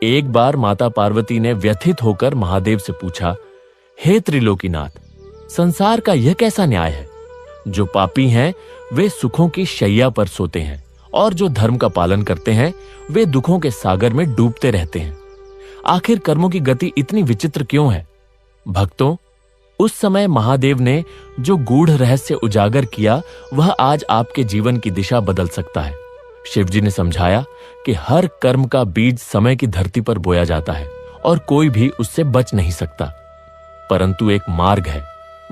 एक बार माता पार्वती ने व्यथित होकर महादेव से पूछा, हे त्रिलोकीनाथ, संसार का यह कैसा न्याय है? जो पापी हैं वे सुखों की शैया पर सोते हैं और जो धर्म का पालन करते हैं वे दुखों के सागर में डूबते रहते हैं। आखिर कर्मों की गति इतनी विचित्र क्यों है? भक्तों, उस समय महादेव ने जो गूढ़ रहस्य उजागर किया वह आज आपके जीवन की दिशा बदल सकता है। शिवजी ने समझाया कि हर कर्म का बीज समय की धरती पर बोया जाता है और कोई भी उससे बच नहीं सकता, परंतु एक मार्ग है,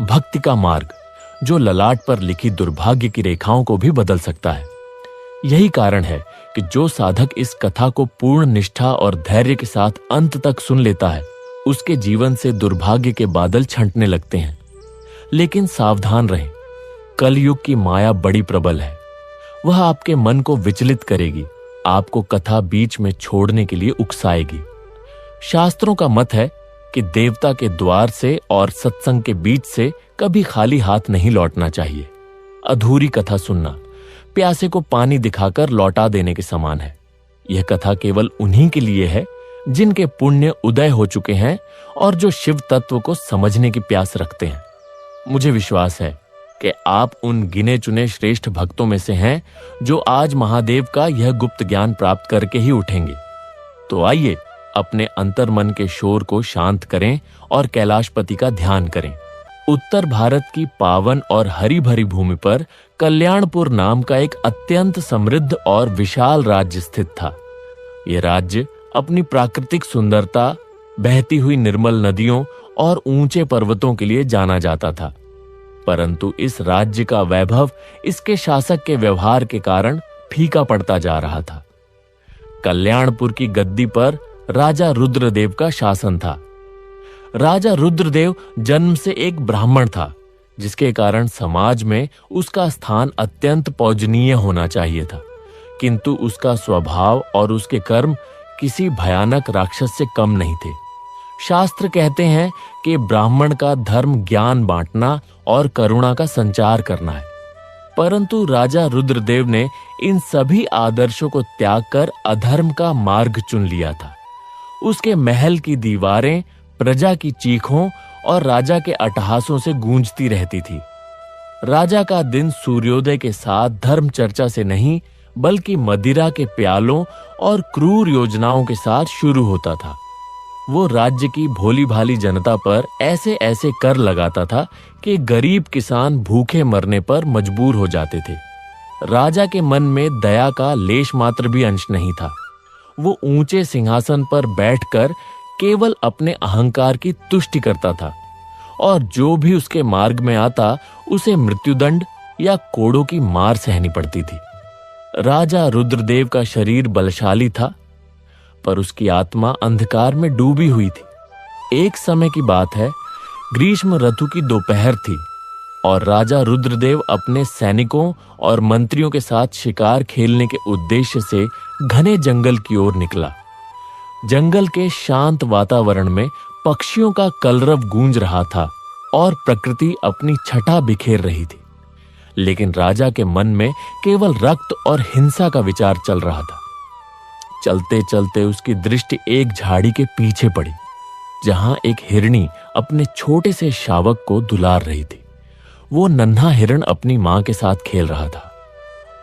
भक्ति का मार्ग, जो ललाट पर लिखी दुर्भाग्य की रेखाओं को भी बदल सकता है। यही कारण है कि जो साधक इस कथा को पूर्ण निष्ठा और धैर्य के साथ अंत तक सुन लेता है, उसके जीवन से दुर्भाग्य के बादल छंटने लगते हैं। लेकिन सावधान रहें, कलयुग की माया बड़ी प्रबल है। वह आपके मन को विचलित करेगी, आपको कथा बीच में छोड़ने के लिए उकसाएगी। शास्त्रों का मत है कि देवता के द्वार से और सत्संग के बीच से कभी खाली हाथ नहीं लौटना चाहिए। अधूरी कथा सुनना प्यासे को पानी दिखाकर लौटा देने के समान है। यह कथा केवल उन्हीं के लिए है जिनके पुण्य उदय हो चुके हैं और जो शिव तत्व को समझने की प्यास रखते हैं। मुझे विश्वास है कि आप उन गिने चुने श्रेष्ठ भक्तों में से हैं जो आज महादेव का यह गुप्त ज्ञान प्राप्त करके ही उठेंगे। तो आइए अपने अंतर्मन के शोर को शांत करें और कैलाशपति का ध्यान करें। उत्तर भारत की पावन और हरी भरी भूमि पर कल्याणपुर नाम का एक अत्यंत समृद्ध और विशाल राज्य स्थित था। यह राज्य अपनी प्राकृतिक सुंदरता, बहती हुई निर्मल नदियों और ऊंचे पर्वतों के लिए जाना जाता था, परंतु इस राज्य का वैभव इसके शासक के व्यवहार के कारण फीका पड़ता जा रहा था। कल्याणपुर की गद्दी पर राजा रुद्रदेव का शासन था। राजा रुद्रदेव जन्म से एक ब्राह्मण था, जिसके कारण समाज में उसका स्थान अत्यंत पूजनीय होना चाहिए था, किंतु उसका स्वभाव और उसके कर्म किसी भयानक राक्षस से कम नहीं थे। शास्त्र कहते हैं कि ब्राह्मण का धर्म ज्ञान बांटना और करुणा का संचार करना है, परंतु राजा रुद्रदेव ने इन सभी आदर्शों को त्याग कर अधर्म का मार्ग चुन लिया था। उसके महल की दीवारें प्रजा की चीखों और राजा के अट्टहासों से गूंजती रहती थी। राजा का दिन सूर्योदय के साथ धर्म चर्चा से नहीं, बल्कि मदिरा के प्यालों और क्रूर योजनाओं के साथ शुरू होता था। वो राज्य की भोली भाली जनता पर ऐसे ऐसे कर लगाता था कि गरीब किसान भूखे मरने पर मजबूर हो जाते थे। राजा के मन में दया का लेश मात्र भी अंश नहीं था। वो ऊंचे सिंहासन पर बैठकर केवल अपने अहंकार की तुष्टि करता था और जो भी उसके मार्ग में आता उसे मृत्युदंड या कोड़ों की मार सहनी पड़ती थी। राजा रुद्रदेव का शरीर बलशाली था, पर उसकी आत्मा अंधकार में डूबी हुई थी। एक समय की बात है, ग्रीष्म ऋतु की दोपहर थी और राजा रुद्रदेव अपने सैनिकों और मंत्रियों के साथ शिकार खेलने के उद्देश्य से घने जंगल की ओर निकला। जंगल के शांत वातावरण में पक्षियों का कलरव गूंज रहा था और प्रकृति अपनी छटा बिखेर रही थी, लेकिन राजा के मन में केवल रक्त और हिंसा का विचार चल रहा था। चलते चलते उसकी दृष्टि एक झाड़ी के पीछे पड़ी, जहां एक हिरनी अपने छोटे से शावक को दुलार रही थी। वो नन्हा हिरण अपनी मां के साथ खेल रहा था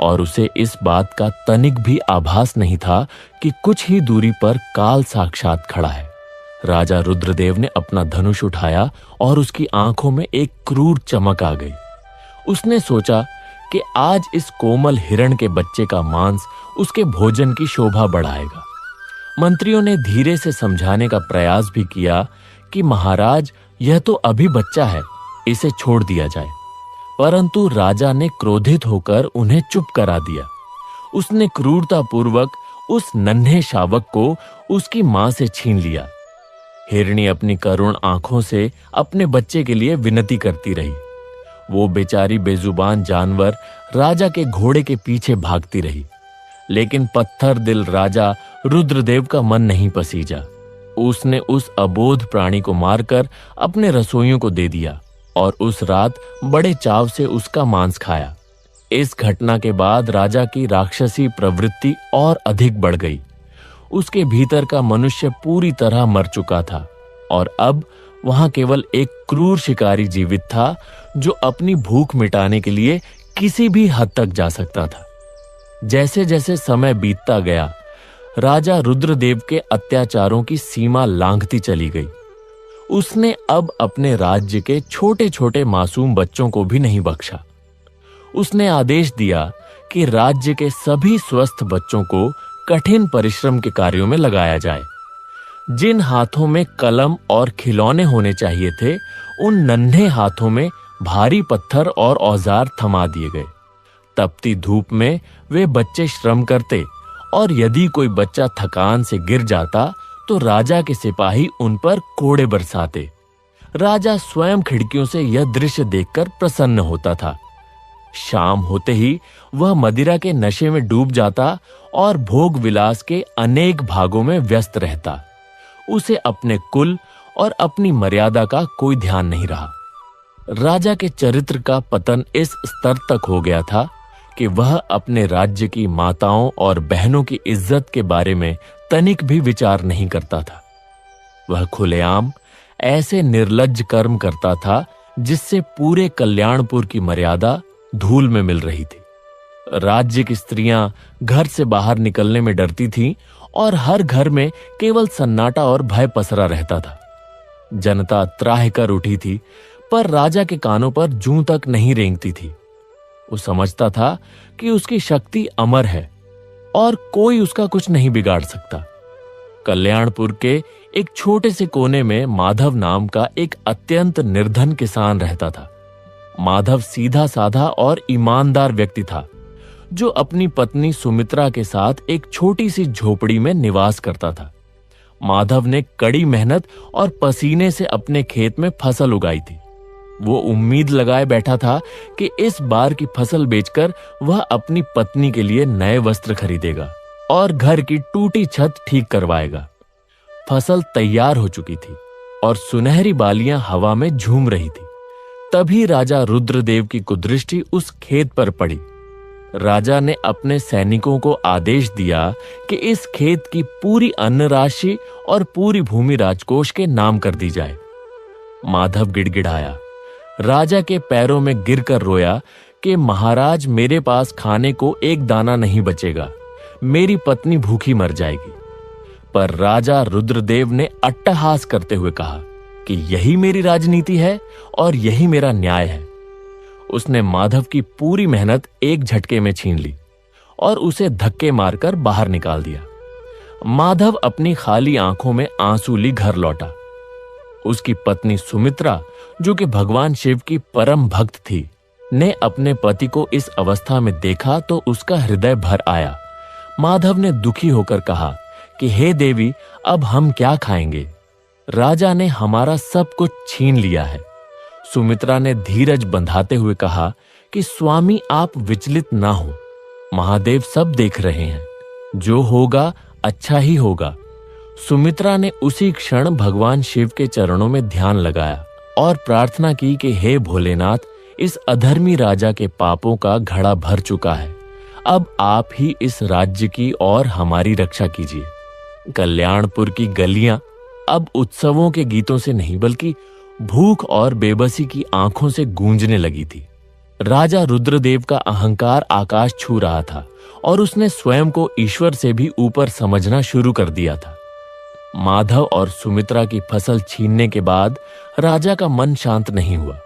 और उसे इस बात का तनिक भी आभास नहीं था कि कुछ ही दूरी पर काल साक्षात खड़ा है। राजा रुद्रदेव ने अपना धनुष उठाया और उसकी आंखों में एक क्रूर चमक आ गई। उसने सोचा कि आज इस कोमल हिरण के बच्चे का मांस उसके भोजन की शोभा बढ़ाएगा। मंत्रियों ने धीरे से समझाने का प्रयास भी किया कि महाराज, यह तो अभी बच्चा है, इसे छोड़ दिया जाए, परंतु राजा ने क्रोधित होकर उन्हें चुप करा दिया। उसने क्रूरतापूर्वक उस नन्हे शावक को उसकी मां से छीन लिया। हिरनी अपनी करुण आंखों से अपने बच्चे के लिए विनती करती रही। वो बेचारी बेजुबान जानवर राजा के घोड़े के पीछे भागती रही, लेकिन पत्थर दिल राजा रुद्रदेव का मन नहीं पसीजा। उसने उस अबोध प्राणी को मारकर अपने रसोइयों को दे दिया और उस रात बड़े चाव से उसका मांस खाया। इस घटना के बाद राजा की राक्षसी प्रवृत्ति और अधिक बढ़ गई। उसके भीतर का मनुष्य पूरी तरह मर चुका था और अब वहां केवल एक क्रूर शिकारी जीवित था जो अपनी भूख मिटाने के लिए किसी भी हद तक जा सकता था। जैसे जैसे समय बीतता गया, राजा रुद्रदेव के अत्याचारों की सीमा लांघती चली गई। उसने अब अपने राज्य के छोटे छोटे मासूम बच्चों को भी नहीं बख्शा। उसने आदेश दिया कि राज्य के सभी स्वस्थ बच्चों को कठिन परिश्रम के कार्यों में लगाया जाए। जिन हाथों में कलम और खिलौने होने चाहिए थे, उन नन्हे हाथों में भारी पत्थर और औजार थमा दिए गए। तपती धूप में वे बच्चे श्रम करते और यदि कोई बच्चा थकान से गिर जाता तो राजा के सिपाही उन पर कोड़े बरसाते। राजा स्वयं खिड़कियों से यह दृश्य देखकर प्रसन्न होता था। शाम होते ही वह मदिरा के नशे में डूब जाता और भोग विलास के अनेक भागों में व्यस्त रहता। उसे अपने कुल और अपनी मर्यादा का कोई ध्यान नहीं रहा। राजा के चरित्र का पतन इस स्तर तक हो गया था कि वह अपने राज्य की माताओं और बहनों की इज्जत के बारे में तनिक भी विचार नहीं करता था। वह खुलेआम ऐसे निर्लज्ज कर्म करता था जिससे पूरे कल्याणपुर की मर्यादा धूल में मिल रही थी। राज्य की स्त्रियां घर से बाहर निकलने में डरती थीं और हर घर में केवल सन्नाटा और भय पसरा रहता था। जनता त्राह कर उठी थी, पर राजा के कानों पर जूं तक नहीं रेंगती थी। वो समझता था कि उसकी शक्ति अमर है और कोई उसका कुछ नहीं बिगाड़ सकता। कल्याणपुर के एक छोटे से कोने में माधव नाम का एक अत्यंत निर्धन किसान रहता था। माधव सीधा साधा और ईमानदार व्यक्ति था जो अपनी पत्नी सुमित्रा के साथ एक छोटी सी झोपड़ी में निवास करता था। माधव ने कड़ी मेहनत और पसीने से अपने खेत में फसल उगाई थी। वो उम्मीद लगाए बैठा था कि इस बार की फसल बेचकर वह अपनी पत्नी के लिए नए वस्त्र खरीदेगा और घर की टूटी छत ठीक करवाएगा। फसल तैयार हो चुकी थी और सुनहरी बालियां हवा में झूम रही थी। तभी राजा रुद्रदेव की कुदृष्टि उस खेत पर पड़ी। राजा ने अपने सैनिकों को आदेश दिया कि इस खेत की पूरी अन्न राशि और पूरी भूमि राजकोष के नाम कर दी जाए। माधव गिड़गिड़ाया, राजा के पैरों में गिरकर रोया कि महाराज, मेरे पास खाने को एक दाना नहीं बचेगा, मेरी पत्नी भूखी मर जाएगी। पर राजा रुद्रदेव ने अट्टहास करते हुए कहा कि यही मेरी राजनीति है और यही मेरा न्याय है। उसने माधव की पूरी मेहनत एक झटके में छीन ली और उसे धक्के मारकर बाहर निकाल दिया। माधव अपनी खाली आंखों में आंसू ली घर लौटा। उसकी पत्नी सुमित्रा, जो कि भगवान शिव की परम भक्त थी, ने अपने पति को इस अवस्था में देखा तो उसका हृदय भर आया। माधव ने दुखी होकर कहा कि हे देवी, अब हम क्या खाएंगे? राजा ने हमारा सब कुछ छीन लिया है। सुमित्रा ने धीरज बंधाते हुए कहा कि स्वामी, आप विचलित ना हो, महादेव सब देख रहे हैं, जो होगा अच्छा ही होगा। सुमित्रा ने उसी क्षण भगवान शिव के चरणों में ध्यान लगाया और प्रार्थना की कि हे भोलेनाथ, इस अधर्मी राजा के पापों का घड़ा भर चुका है, अब आप ही इस राज्य की और हमारी रक्षा कीजिए। कल्याणपुर की गलियां अब उत्सवों के गीतों से नहीं बल्कि भूख और बेबसी की आंखों से गूंजने लगी थी। राजा रुद्रदेव का अहंकार आकाश छू रहा था और उसने स्वयं को ईश्वर से भी ऊपर समझना शुरू कर दिया था। माधव और सुमित्रा की फसल छीनने के बाद राजा का मन शांत नहीं हुआ।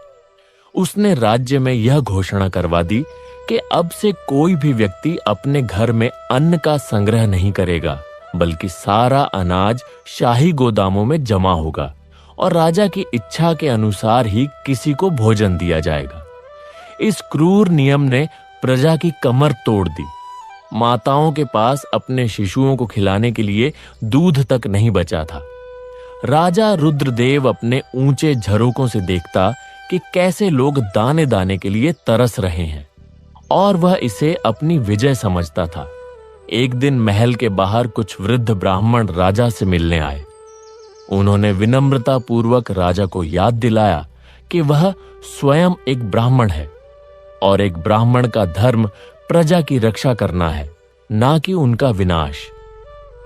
उसने राज्य में यह घोषणा करवा दी कि अब से कोई भी व्यक्ति अपने घर में अन्न का संग्रह नहीं करेगा, बल्कि सारा अनाज शाही गोदामों में जमा होगा और राजा की इच्छा के अनुसार ही किसी को भोजन दिया जाएगा। इस क्रूर नियम ने प्रजा की कमर तोड़ दी। माताओं के पास अपने शिशुओं को खिलाने के लिए दूध तक नहीं बचा था। राजा रुद्रदेव अपने ऊंचे झरोकों से देखता कि कैसे लोग दाने दाने के लिए तरस रहे हैं और वह इसे अपनी विजय समझता था। एक दिन महल के बाहर कुछ वृद्ध ब्राह्मण राजा से मिलने आए। उन्होंने विनम्रता पूर्वक राजा को याद दिलाया कि वह स्वयं एक ब्राह्मण है और एक ब्राह्मण का धर्म प्रजा की रक्षा करना है, ना कि उनका विनाश।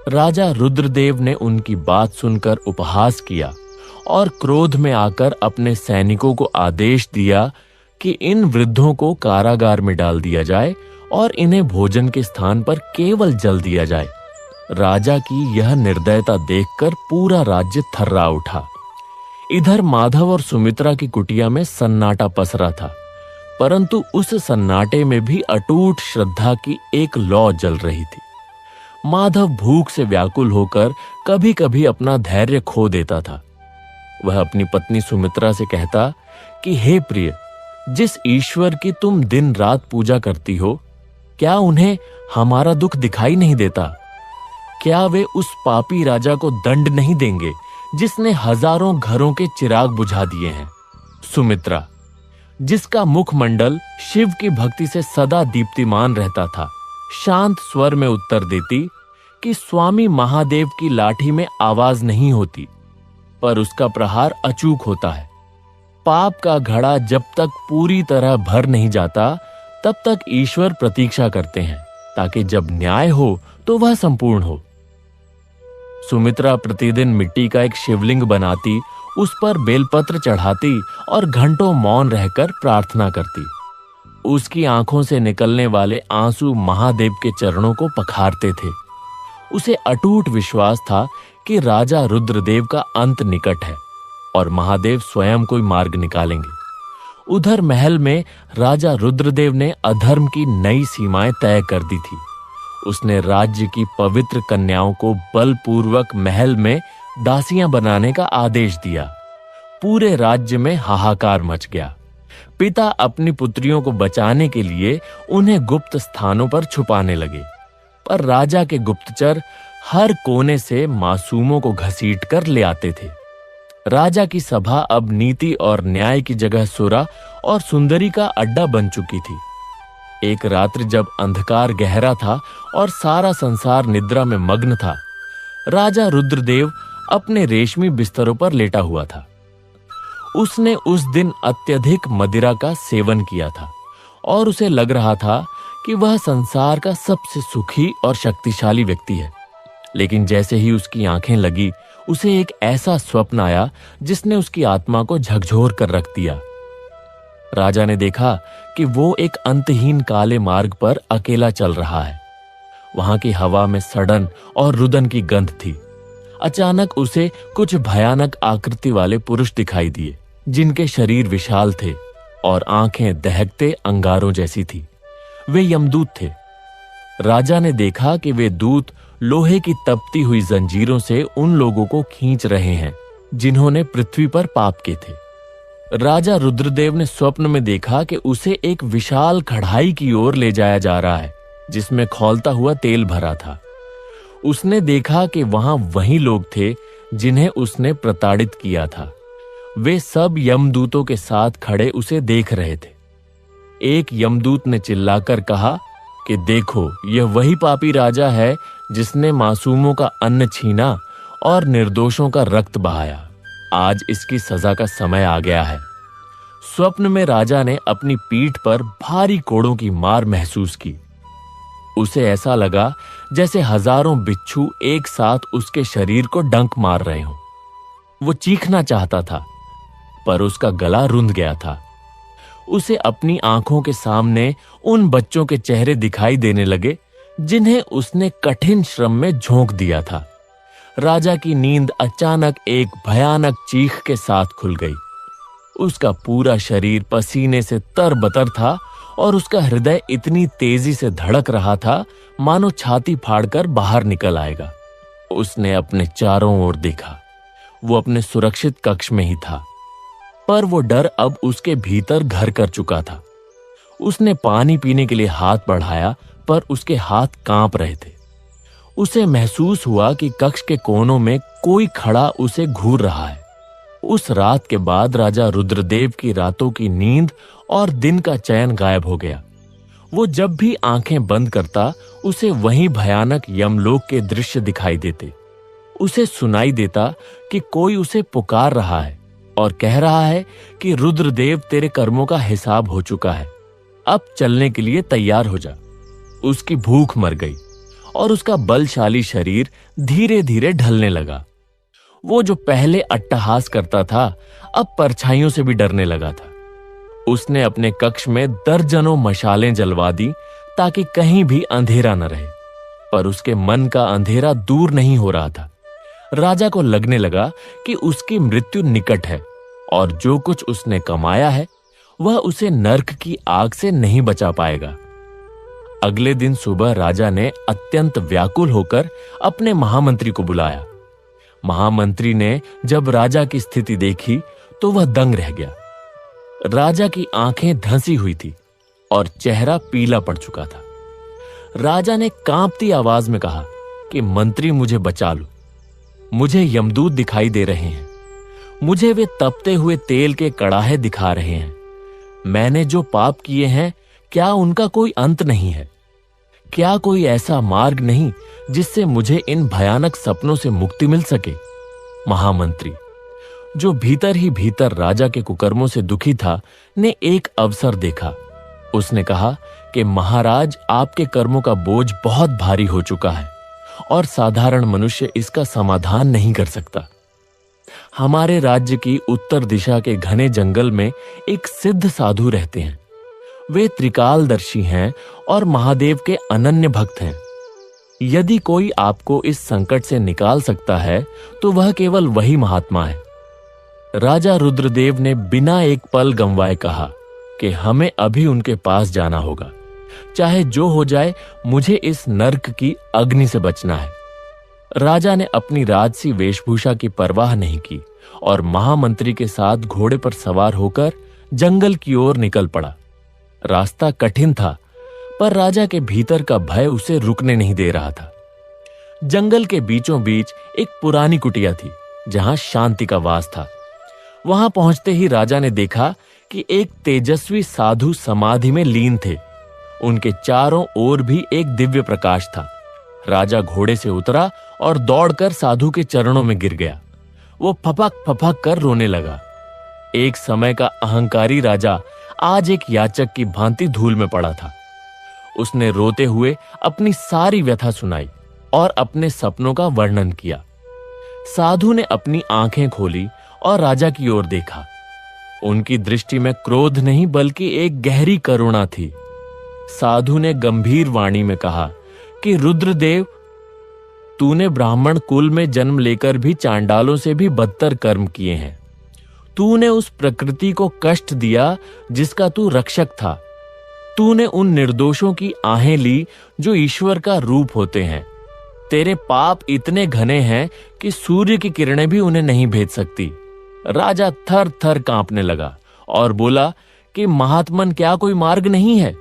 राजा रुद्रदेव ने उनकी बात सुनकर उपहास किया और क्रोध में आकर अपने सैनिकों को आदेश दिया कि इन वृद्धों को कारागार में डाल दिया जाए और इन्हें भोजन के स्थान पर केवल जल दिया जाए। राजा की यह निर्दयता देखकर पूरा राज्य थर्रा उठा। इधर माधव और सुमित्रा की कुटिया में सन्नाटा पसरा था, परंतु उस सन्नाटे में भी अटूट श्रद्धा की एक लौ जल रही थी। माधव भूख से व्याकुल होकर कभी कभी अपना धैर्य खो देता था। वह अपनी पत्नी सुमित्रा से कहता कि हे प्रिय, जिस ईश्वर की तुम दिन रात पूजा करती हो, क्या उन्हें हमारा दुख दिखाई नहीं देता? क्या वे उस पापी राजा को दंड नहीं देंगे जिसने हजारों घरों के चिराग बुझा दिए हैं? सुमित्रा, जिसका मुखमंडल शिव की भक्ति से सदा दीप्तिमान रहता था, शांत स्वर में उत्तर देती कि स्वामी महादेव की लाठी में आवाज नहीं होती, पर उसका प्रहार अचूक होता है। पाप का घड़ा जब तक पूरी तरह भर नहीं जाता, तब तक ईश्वर प्रतीक्षा करते हैं, ताकि जब न्याय हो तो वह संपूर्ण हो। सुमित्रा प्रतिदिन मिट्टी का एक शिवलिंग बनाती, उस पर बेलपत्र चढ़ाती और घंटों मौन रहकर प्रार्थना करती। उसकी आंखों से निकलने वाले आंसू महादेव के चरणों को पखारते थे। उसे अटूट विश्वास था कि राजा रुद्रदेव का अंत निकट है और महादेव स्वयं कोई मार्ग निकालेंगे। उधर महल में राजा रुद्रदेव ने अधर्म की नई सीमाएं तय कर दी थी। उसने राज्य की पवित्र कन्याओं को बलपूर्वक महल में दासियां बनाने का आदेश दिया। पूरे राज्य में हाहाकार मच गया। पिता अपनी पुत्रियों को बचाने के लिए उन्हें गुप्त स्थानों पर छुपाने लगे, पर राजा के गुप्तचर हर कोने से मासूमों को घसीट कर ले आते थे। राजा की सभा अब नीति और न्याय की जगह सुरा और सुंदरी का अड्डा बन चुकी थी। एक रात्रि जब अंधकार गहरा था और सारा संसार निद्रा में मग्न था, राजा रुद्रदेव अपने रेशमी बिस्तरों पर लेटा हुआ था। उसने उस दिन अत्यधिक मदिरा का सेवन किया था और उसे लग रहा था कि वह संसार का सबसे सुखी और शक्तिशाली व्यक्ति है। लेकिन जैसे ही उसकी आंखें लगी, उसे एक ऐसा स्वप्न आया जिसने उसकी आत्मा को झकझोर कर रख दिया। राजा ने देखा कि वो एक अंतहीन काले मार्ग पर अकेला चल रहा है। वहां की हवा में सड़न और रुदन की गंध थी। अचानक उसे कुछ भयानक आकृति वाले पुरुष दिखाई दिए, जिनके शरीर विशाल थे और आंखें दहकते अंगारों जैसी थी। वे यमदूत थे। राजा ने देखा कि वे दूत लोहे की तपती हुई जंजीरों से उन लोगों को खींच रहे हैं जिन्होंने पृथ्वी पर पाप किए थे। राजा रुद्रदेव ने स्वप्न में देखा कि उसे एक विशाल कढ़ाई की ओर ले जाया जा रहा है, जिसमें खौलता हुआ तेल भरा था। उसने देखा कि वहां वही लोग थे जिन्हें उसने प्रताड़ित किया था। वे सब यमदूतों के साथ खड़े उसे देख रहे थे। एक यमदूत ने चिल्लाकर कहा कि देखो, यह वही पापी राजा है जिसने मासूमों का अन्न छीना और निर्दोषों का रक्त बहाया। आज इसकी सजा का समय आ गया है। स्वप्न में राजा ने अपनी पीठ पर भारी कोड़ों की मार महसूस की। उसे ऐसा लगा जैसे हजारों बिच्छू एक साथ उसके शरीर को डंक मार रहे हों। वो चीखना चाहता था, पर उसका गला रुंध गया था। उसे अपनी आंखों के सामने उन बच्चों के चेहरे दिखाई देने लगे जिन्हें उसने कठिन श्रम में झोंक दिया था। राजा की नींद अचानक एक भयानक चीख के साथ खुल गई। उसका पूरा शरीर पसीने से तरबतर था और उसका हृदय इतनी तेजी से धड़क रहा था मानो छाती फाड़कर बाहर निकल आएगा। उसने अपने चारों ओर देखा। वो अपने सुरक्षित कक्ष में ही था, पर वो डर अब उसके भीतर घर कर चुका था। उसने पानी पीने के लिए हाथ बढ़ाया, पर उसके हाथ कांप रहे थे। उसे महसूस हुआ कि कक्ष के कोनों में कोई खड़ा उसे घूर रहा है। उस रात के बाद राजा रुद्रदेव की रातों की नींद और दिन का चैन गायब हो गया। वो जब भी आंखें बंद करता, उसे वही भयानक यमलोक के दृश्य दिखाई देते। उसे सुनाई देता कि कोई उसे पुकार रहा है और कह रहा है कि रुद्रदेव, तेरे कर्मों का हिसाब हो चुका है, अब चलने के लिए तैयार हो जा। उसकी भूख मर गई और उसका बलशाली शरीर धीरे धीरे ढलने लगा। वो जो पहले अट्टहास करता था, अब परछाइयों से भी डरने लगा था। उसने अपने कक्ष में दर्जनों मशालें जलवा दी ताकि कहीं भी अंधेरा न रहे, पर उसके मन का अंधेरा दूर नहीं हो रहा था। राजा को लगने लगा कि उसकी मृत्यु निकट है और जो कुछ उसने कमाया है वह उसे नर्क की आग से नहीं बचा पाएगा। अगले दिन सुबह राजा ने अत्यंत व्याकुल होकर अपने महामंत्री को बुलाया। महामंत्री ने जब राजा की स्थिति देखी तो वह दंग रह गया। राजा की आंखें धंसी हुई थी और चेहरा पीला पड़ चुका था। राजा ने कांपती आवाज में कहा कि मंत्री, मुझे बचा लो। मुझे यमदूत दिखाई दे रहे हैं। मुझे वे तपते हुए तेल के कड़ाहे दिखा रहे हैं। मैंने जो पाप किए हैं, क्या उनका कोई अंत नहीं है? क्या कोई ऐसा मार्ग नहीं जिससे मुझे इन भयानक सपनों से मुक्ति मिल सके? महामंत्री, जो भीतर ही भीतर राजा के कुकर्मों से दुखी था, ने एक अवसर देखा। उसने कहा कि महाराज, आपके कर्मों का बोझ बहुत भारी हो चुका है और साधारण मनुष्य इसका समाधान नहीं कर सकता। हमारे राज्य की उत्तर दिशा के घने जंगल में एक सिद्ध साधु रहते हैं। वे त्रिकालदर्शी हैं और महादेव के अनन्य भक्त हैं। यदि कोई आपको इस संकट से निकाल सकता है तो वह केवल वही महात्मा है। राजा रुद्रदेव ने बिना एक पल गंवाए कहा कि हमें अभी उनके पास जाना होगा। चाहे जो हो जाए, मुझे इस नर्क की अग्नि से बचना है। राजा ने अपनी राजसी वेशभूषा की परवाह नहीं की और महामंत्री के साथ घोड़े पर सवार होकर जंगल की ओर निकल पड़ा। रास्ता कठिन था, पर राजा के भीतर का भय उसे रुकने नहीं दे रहा था। जंगल के बीचों बीच एक पुरानी कुटिया थी जहां शांति का वास था। वहां पहुंचते ही राजा ने देखा कि एक तेजस्वी साधु समाधि में लीन थे। उनके चारों ओर भी एक दिव्य प्रकाश था। राजा घोड़े से उतरा और दौड़कर साधु के चरणों में गिर गया। वो फपक फपक कर रोने लगा। एक समय का अहंकारी राजा आज एक याचक की भांति धूल में पड़ा था। उसने रोते हुए अपनी सारी व्यथा सुनाई और अपने सपनों का वर्णन किया। साधु ने अपनी आंखें खोली और राजा की ओर देखा। उनकी दृष्टि में क्रोध नहीं बल्कि एक गहरी करुणा थी। साधु ने गंभीर वाणी में कहा कि रुद्रदेव, तूने ब्राह्मण कुल में जन्म लेकर भी चांडालों से भी बदतर कर्म किए हैं। तूने उस प्रकृति को कष्ट दिया जिसका तू रक्षक था। तूने उन निर्दोषों की आहें ली जो ईश्वर का रूप होते हैं। तेरे पाप इतने घने हैं कि सूर्य की किरणें भी उन्हें नहीं भेद सकती। राजा थर थर कांपने लगा और बोला कि महात्मन, क्या कोई मार्ग नहीं है?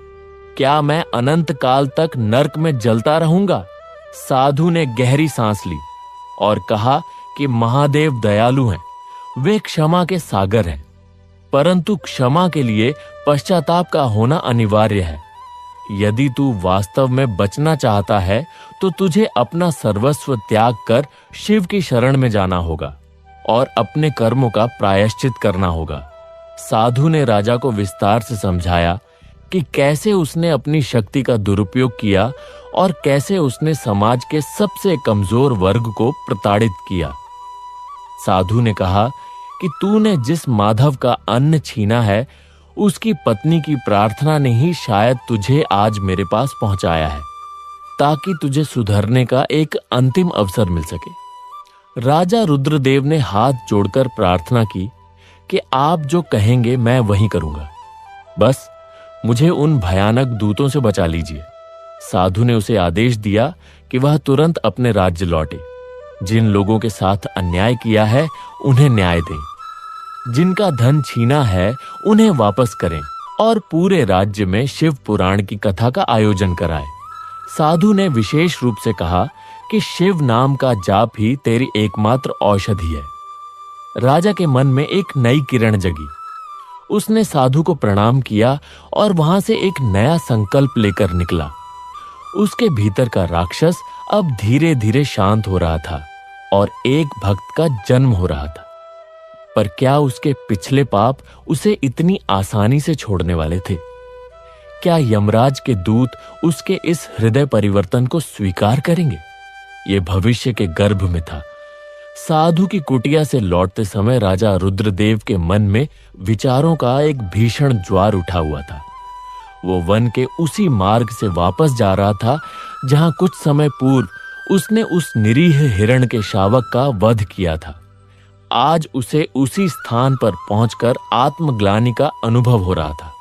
क्या मैं अनंत काल तक नरक में जलता रहूंगा? साधु ने गहरी सांस ली और कहा कि महादेव दयालु हैं, वे क्षमा के सागर हैं, परंतु क्षमा के लिए पश्चाताप का होना अनिवार्य है। यदि तू वास्तव में बचना चाहता है तो तुझे अपना सर्वस्व त्याग कर शिव की शरण में जाना होगा और अपने कर्मों का प्रायश्चित करना होगा। साधु ने राजा को विस्तार से समझाया कि कैसे उसने अपनी शक्ति का दुरुपयोग किया और कैसे उसने समाज के सबसे कमजोर वर्ग को प्रताड़ित किया। साधु ने कहा कि तूने जिस माधव का अन्न छीना है, उसकी पत्नी की प्रार्थना ने ही शायद तुझे आज मेरे पास पहुंचाया है, ताकि तुझे सुधरने का एक अंतिम अवसर मिल सके। राजा रुद्रदेव ने हाथ जोड़कर प्रार्थना की कि आप जो कहेंगे मैं वही करूंगा, बस मुझे उन भयानक दूतों से बचा लीजिए। साधु ने उसे आदेश दिया कि वह तुरंत अपने राज्य लौटे। जिन लोगों के साथ अन्याय किया है उन्हें न्याय दें, जिनका धन छीना है उन्हें वापस करें और पूरे राज्य में शिव पुराण की कथा का आयोजन कराएं। साधु ने विशेष रूप से कहा कि शिव नाम का जाप ही तेरी एकमात्र औषधि है। राजा के मन में एक नई किरण जगी। उसने साधु को प्रणाम किया और वहां से एक नया संकल्प लेकर निकला। उसके भीतर का राक्षस अब धीरे धीरे शांत हो रहा था और एक भक्त का जन्म हो रहा था। पर क्या उसके पिछले पाप उसे इतनी आसानी से छोड़ने वाले थे? क्या यमराज के दूत उसके इस हृदय परिवर्तन को स्वीकार करेंगे? ये भविष्य के गर्भ में था। साधु की कुटिया से लौटते समय राजा रुद्रदेव के मन में विचारों का एक भीषण ज्वार उठा हुआ था। वो वन के उसी मार्ग से वापस जा रहा था जहां कुछ समय पूर्व उसने उस निरीह हिरण के शावक का वध किया था। आज उसे उसी स्थान पर पहुंचकर आत्मग्लानि का अनुभव हो रहा था।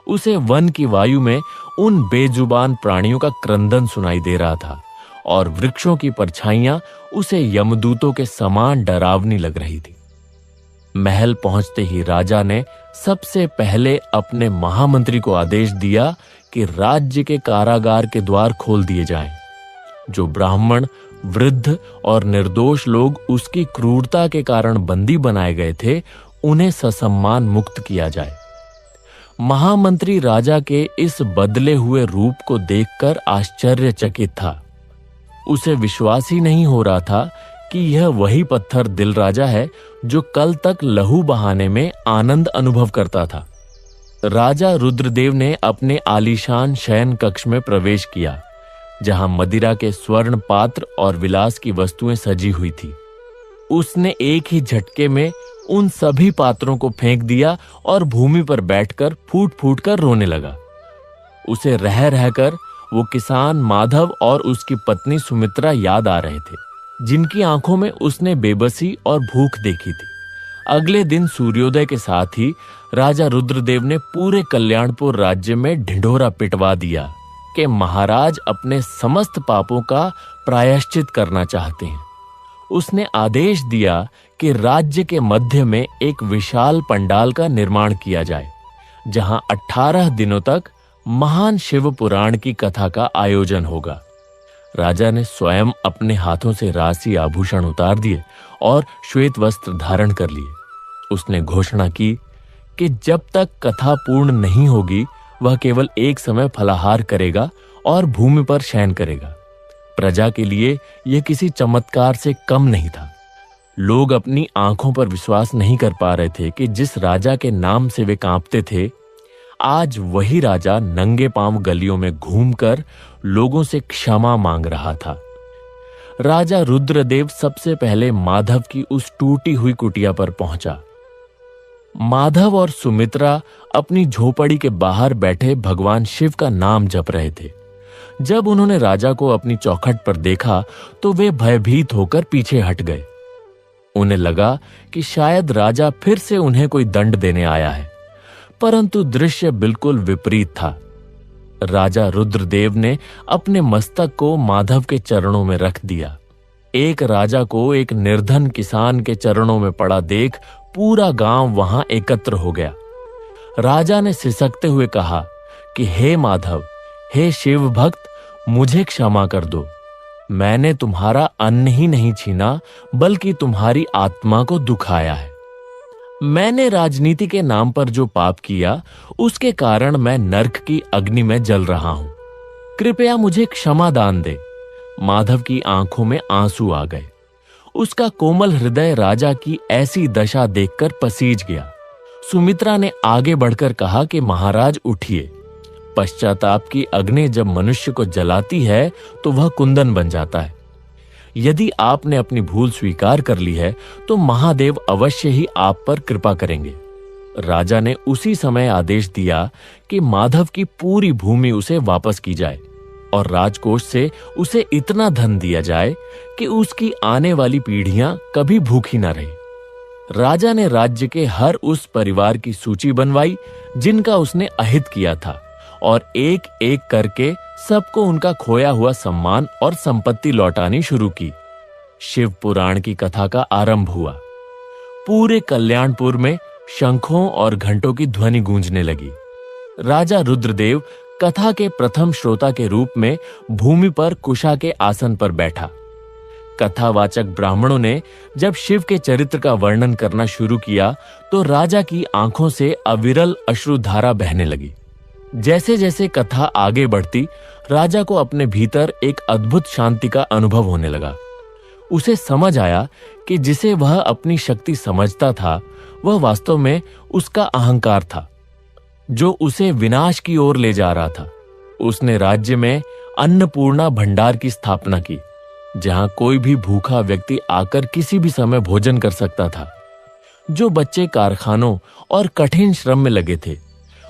उसे वन की वायु में उन बेजुबान प्राणियों का क्रंदन सुनाई दे रहा था और वृक्षों की परछाइयां उसे यमदूतों के समान डरावनी लग रही थी। महल पहुंचते ही राजा ने सबसे पहले अपने महामंत्री को आदेश दिया कि राज्य के कारागार के द्वार खोल दिए जाएं। जो ब्राह्मण, वृद्ध और निर्दोष लोग उसकी क्रूरता के कारण बंदी बनाए गए थे, उन्हें ससम्मान मुक्त किया जाए। महामंत्री राजा के इस बदले हुए रूप को देखकर आश्चर्यचकित था। उसे विश्वास ही नहीं हो रहा था कि यह वही पत्थर दिल राजा है जो कल तक लहू बहाने में आनंद अनुभव करता था। राजा रुद्रदेव ने अपने आलीशान शयन कक्ष में प्रवेश किया, जहां मदिरा के स्वर्ण पात्र और विलास की वस्तुएं सजी हुई थी। उसने एक ही झटके में उन सभी पात्रों को फेंक दिया और भूमि पर बैठकर फूट फूट कर रोने लगा। उसे रह रहकर वो किसान माधव और उसकी पत्नी सुमित्रा याद आ रहे थे, जिनकी आंखों में उसने बेबसी और भूख देखी थी। अगले दिन सूर्योदय के साथ ही राजा रुद्रदेव ने पूरे कल्याणपुर राज्य में ढिंढोरा पिटवा दिया कि महाराज अपने समस्त पापों का प्रायश्चित करना चाहते हैं। उसने आदेश दिया कि राज्य के मध्य में एक विशाल पंडाल का निर्माण किया जाए, जहां 18 दिनों तक महान शिव पुराण की कथा का आयोजन होगा। राजा ने स्वयं अपने हाथों से राशि आभूषण उतार दिए और श्वेत वस्त्र धारण कर लिए। उसने घोषणा की कि जब तक कथा पूर्ण नहीं होगी, वह केवल एक समय फलाहार करेगा और भूमि पर शयन करेगा। प्रजा के लिए यह किसी चमत्कार से कम नहीं था। लोग अपनी आंखों पर विश्वास नहीं कर पा रहे थे कि जिस राजा के नाम से वे कांपते थे, आज वही राजा नंगे पांव गलियों में घूमकर लोगों से क्षमा मांग रहा था। राजा रुद्रदेव सबसे पहले माधव की उस टूटी हुई कुटिया पर पहुंचा। माधव और सुमित्रा अपनी झोपड़ी के बाहर बैठे भगवान शिव का नाम जप रहे थे। जब उन्होंने राजा को अपनी चौखट पर देखा तो वे भयभीत होकर पीछे हट गए। उन्हें लगा कि शायद राजा फिर से उन्हें कोई दंड देने आया है, परंतु दृश्य बिल्कुल विपरीत था। राजा रुद्रदेव ने अपने मस्तक को माधव के चरणों में रख दिया। एक राजा को एक निर्धन किसान के चरणों में पड़ा देख पूरा गांव वहां एकत्र हो गया। राजा ने सिसकते हुए कहा कि हे माधव, हे शिव भक्त, मुझे क्षमा कर दो। मैंने तुम्हारा अन्न ही नहीं छीना, बल्कि तुम्हारी आत्मा को दुखाया है। मैंने राजनीति के नाम पर जो पाप किया, उसके कारण मैं नर्क की अग्नि में जल रहा हूं। कृपया मुझे क्षमा दान दे। माधव की आंखों में आंसू आ गए। उसका कोमल हृदय राजा की ऐसी दशा देखकर पसीज गया। सुमित्रा ने आगे बढ़कर कहा कि महाराज उठिए। पश्चाताप की अग्नि जब मनुष्य को जलाती है तो वह कुंदन बन जाता है। यदि आपने अपनी भूल स्वीकार कर ली है तो महादेव अवश्य ही आप पर कृपा करेंगे। राजा ने उसी समय आदेश दिया कि माधव की पूरी भूमि उसे वापस की जाए और राजकोष से उसे इतना धन दिया जाए कि उसकी आने वाली पीढ़ियां कभी भूखी न रहे। राजा ने राज्य के हर उस परिवार की सूची बनवाई जिनका उसने अहित किया था और एक एक करके सबको उनका खोया हुआ सम्मान और संपत्ति लौटानी शुरू की। शिव पुराण की कथा का आरंभ हुआ। पूरे कल्याणपुर में शंखों और घंटों की ध्वनि गूंजने लगी। राजा रुद्रदेव कथा के प्रथम श्रोता के रूप में भूमि पर कुशा के आसन पर बैठा। कथावाचक ब्राह्मणों ने जब शिव के चरित्र का वर्णन करना शुरू किया तो राजा की आंखों से अविरल अश्रुधारा बहने लगी। जैसे जैसे कथा आगे बढ़ती, राजा को अपने भीतर एक अद्भुत शांति का अनुभव होने लगा। उसे समझ आया कि जिसे वह अपनी शक्ति समझता था, वह वास्तव में उसका अहंकार था। जो उसे विनाश की ओर ले जा रहा था। उसने राज्य में अन्नपूर्णा भंडार की स्थापना की, जहां कोई भी भूखा व्यक्ति आकर किसी भी समय भोजन कर सकता था। जो बच्चे कारखानों और कठिन श्रम में लगे थे,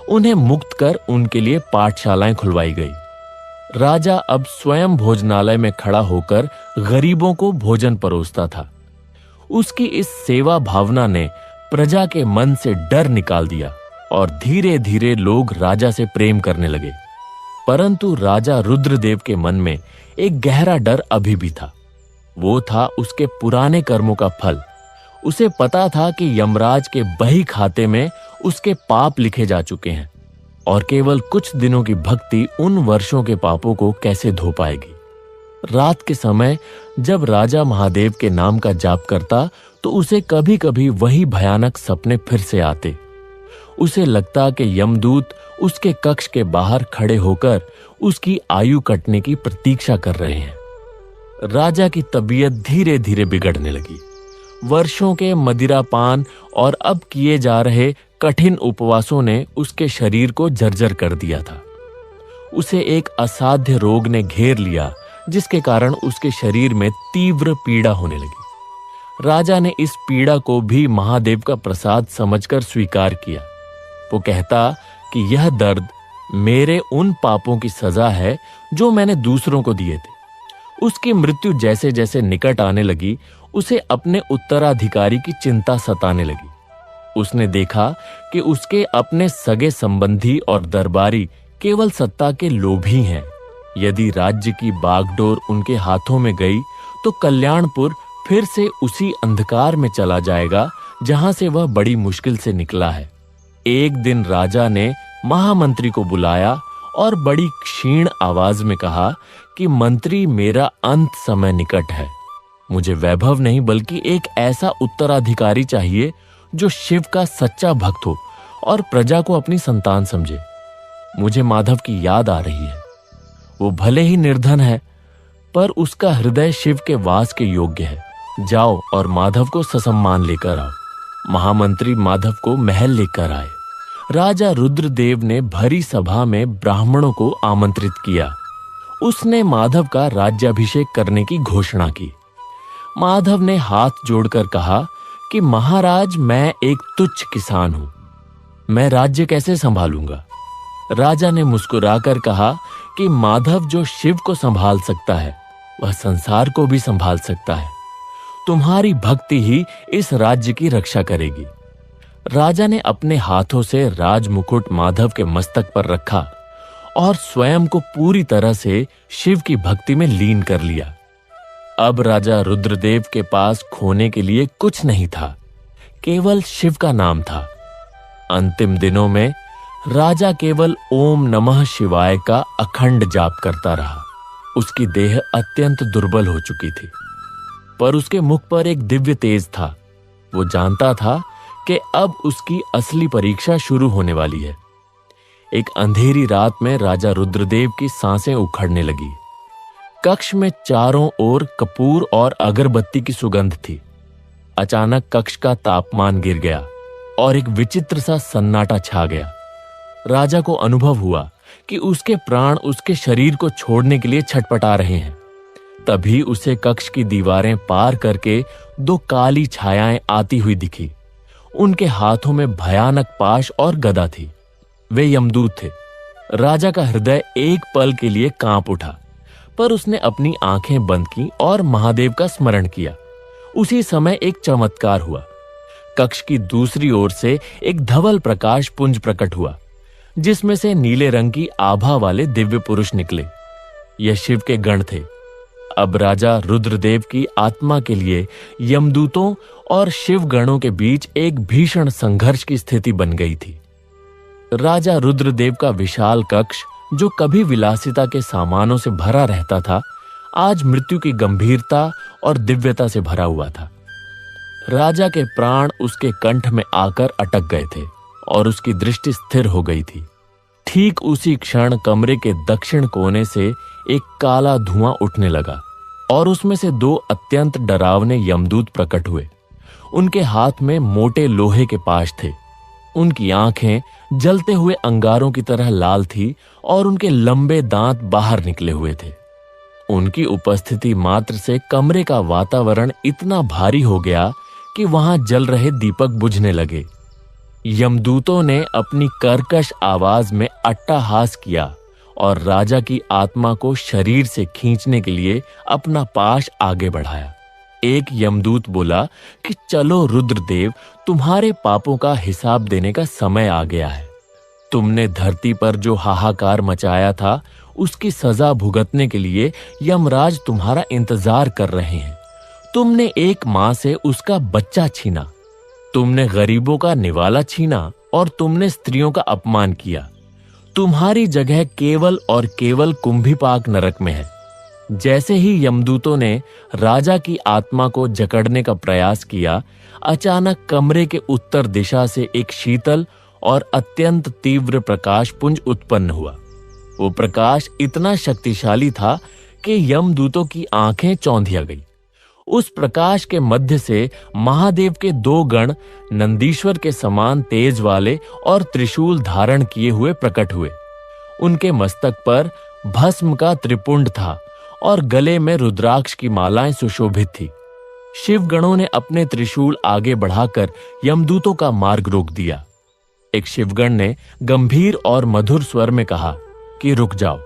उन्हें मुक्त कर उनके लिए पाठशालाएं खुलवाई गई। राजा अब स्वयं भोजनालय में खड़ा होकर गरीबों को भोजन परोसता था। उसकी इस सेवा भावना ने प्रजा के मन से डर निकाल दिया और धीरे धीरे लोग राजा से प्रेम करने लगे। परंतु राजा रुद्रदेव के मन में एक गहरा डर अभी भी था। वो था उसके पुराने कर्मों का फल। उसे पता था कि यमराज के बही खाते में उसके पाप लिखे जा चुके हैं और केवल कुछ दिनों की भक्ति उन वर्षों के पापों को कैसे धो पाएगी। रात के समय जब राजा महादेव के नाम का जाप करता तो उसे कभी कभी वही भयानक सपने फिर से आते। उसे लगता कि यमदूत उसके कक्ष के बाहर खड़े होकर उसकी आयु कटने की प्रतीक्षा कर रहे हैं। राजा की तबीयत धीरे धीरे बिगड़ने लगी। वर्षों के मदिरापान और अब किए जा रहे कठिन उपवासों ने उसके शरीर को जर्जर कर दिया था। उसे एक असाध्य रोग ने घेर लिया, जिसके कारण उसके शरीर में तीव्र पीड़ा होने लगी। राजा ने इस पीड़ा को भी महादेव का प्रसाद समझकर स्वीकार किया। वो कहता कि यह दर्द मेरे उन पापों की सजा है जो मैंने दूसरों को दिए थे। उसकी मृत्यु जैसे जैसे निकट आने लगी, उसे अपने उत्तराधिकारी की चिंता सताने लगी। उसने देखा कि उसके अपने सगे संबंधी और दरबारी केवल सत्ता के लोभी हैं। यदि राज्य की बागडोर उनके हाथों में गई तो कल्याणपुर फिर से उसी अंधकार में चला जाएगा जहां से वह बड़ी मुश्किल से निकला है। एक दिन राजा ने महामंत्री को बुलाया और बड़ी क्षीण आवाज में कहा कि मंत्री, मेरा अंत समय निकट है। मुझे वैभव नहीं बल्कि एक ऐसा उत्तराधिकारी चाहिए जो शिव का सच्चा भक्त हो और प्रजा को अपनी संतान समझे। मुझे माधव की याद आ रही है। वो भले ही निर्धन है, पर उसका हृदय शिव के वास के योग्य है। जाओ और माधव को ससम्मान लेकर आओ। महामंत्री माधव को महल लेकर आए। राजा रुद्रदेव ने भरी सभा में ब्राह्मणों को आमंत्रित किया। उसने माधव का राज्याभिषेक करने की घोषणा की। माधव ने हाथ जोड़कर कहा कि महाराज, मैं एक तुच्छ किसान हूं, मैं राज्य कैसे संभालूंगा। राजा ने मुस्कुराकर कहा कि माधव जो शिव को संभाल सकता है, वह संसार को भी संभाल सकता है। तुम्हारी भक्ति ही इस राज्य की रक्षा करेगी। राजा ने अपने हाथों से राजमुकुट माधव के मस्तक पर रखा और स्वयं को पूरी तरह से शिव की भक्ति में लीन कर लिया। अब राजा रुद्रदेव के पास खोने के लिए कुछ नहीं था, केवल शिव का नाम था। अंतिम दिनों में राजा केवल ओम नमः शिवाय का अखंड जाप करता रहा। उसकी देह अत्यंत दुर्बल हो चुकी थी, पर उसके मुख पर एक दिव्य तेज था। वो जानता था कि अब उसकी असली परीक्षा शुरू होने वाली है। एक अंधेरी रात में राजा रुद्रदेव की सांसें उखड़ने लगी। कक्ष में चारों ओर कपूर और अगरबत्ती की सुगंध थी। अचानक कक्ष का तापमान गिर गया और एक विचित्र सा सन्नाटा छा गया। राजा को अनुभव हुआ कि उसके प्राण उसके शरीर को छोड़ने के लिए छटपटा रहे हैं। तभी उसे कक्ष की दीवारें पार करके दो काली छायाएं आती हुई दिखी। उनके हाथों में भयानक पाश और गदा थी। वे यमदूत थे। राजा का हृदय एक पल के लिए कांप उठा, पर उसने अपनी आंखें बंद की और महादेव का स्मरण किया। उसी समय एक चमत्कार हुआ। कक्ष की दूसरी ओर से एक धवल प्रकाश पुंज प्रकट हुआ, जिसमें से नीले रंग की आभा वाले दिव्य पुरुष निकले। यह शिव के गण थे। अब राजा रुद्रदेव की आत्मा के लिए यमदूतों और शिव गणों के बीच एक भीषण संघर्ष की स्थिति बन गई थी। राजा रुद्रदेव का विशाल कक्ष, जो कभी विलासिता के सामानों से भरा रहता था, आज मृत्यु की गंभीरता और दिव्यता से भरा हुआ था। राजा के प्राण उसके कंठ में आकर अटक गए थे और उसकी दृष्टि स्थिर हो गई थी। ठीक उसी क्षण कमरे के दक्षिण कोने से एक काला धुआं उठने लगा और उसमें से दो अत्यंत डरावने यमदूत प्रकट हुए। उनके हाथ में मोटे लोहे के पाश थे। उनकी आंखें जलते हुए अंगारों की तरह लाल थी और उनके लंबे दांत बाहर निकले हुए थे। उनकी उपस्थिति मात्र से कमरे का वातावरण इतना भारी हो गया कि वहां जल रहे दीपक बुझने लगे। यमदूतों ने अपनी कर्कश आवाज में अट्टहास किया और राजा की आत्मा को शरीर से खींचने के लिए अपना पाश आगे बढ़ाया। एक यमदूत बोला कि चलो रुद्रदेव, तुम्हारे पापों का हिसाब देने का समय आ गया है। तुमने धरती पर जो हाहाकार मचाया था उसकी सजा भुगतने के लिए यमराज तुम्हारा इंतजार कर रहे हैं। तुमने एक मां से उसका बच्चा छीना, तुमने गरीबों का निवाला छीना और तुमने स्त्रियों का अपमान किया। तुम्हारी जगह केवल और केवल कुंभीपाक नरक में है। जैसे ही यमदूतों ने राजा की आत्मा को जकड़ने का प्रयास किया, अचानक कमरे के उत्तर दिशा से एक शीतल और अत्यंत तीव्र प्रकाश पुंज उत्पन्न हुआ। वो प्रकाश इतना शक्तिशाली था कि यमदूतों की आंखें चौंधिया गई। उस प्रकाश के मध्य से महादेव के दो गण नंदीश्वर के समान तेज वाले और त्रिशूल धारण किए हुए प्रकट हुए। उनके मस्तक पर भस्म का त्रिपुंड था और गले में रुद्राक्ष की मालाएं सुशोभित थी। शिवगणों ने अपने त्रिशूल आगे बढ़ाकर यमदूतों का मार्ग रोक दिया। एक शिवगण ने गंभीर और मधुर स्वर में कहा कि रुक जाओ।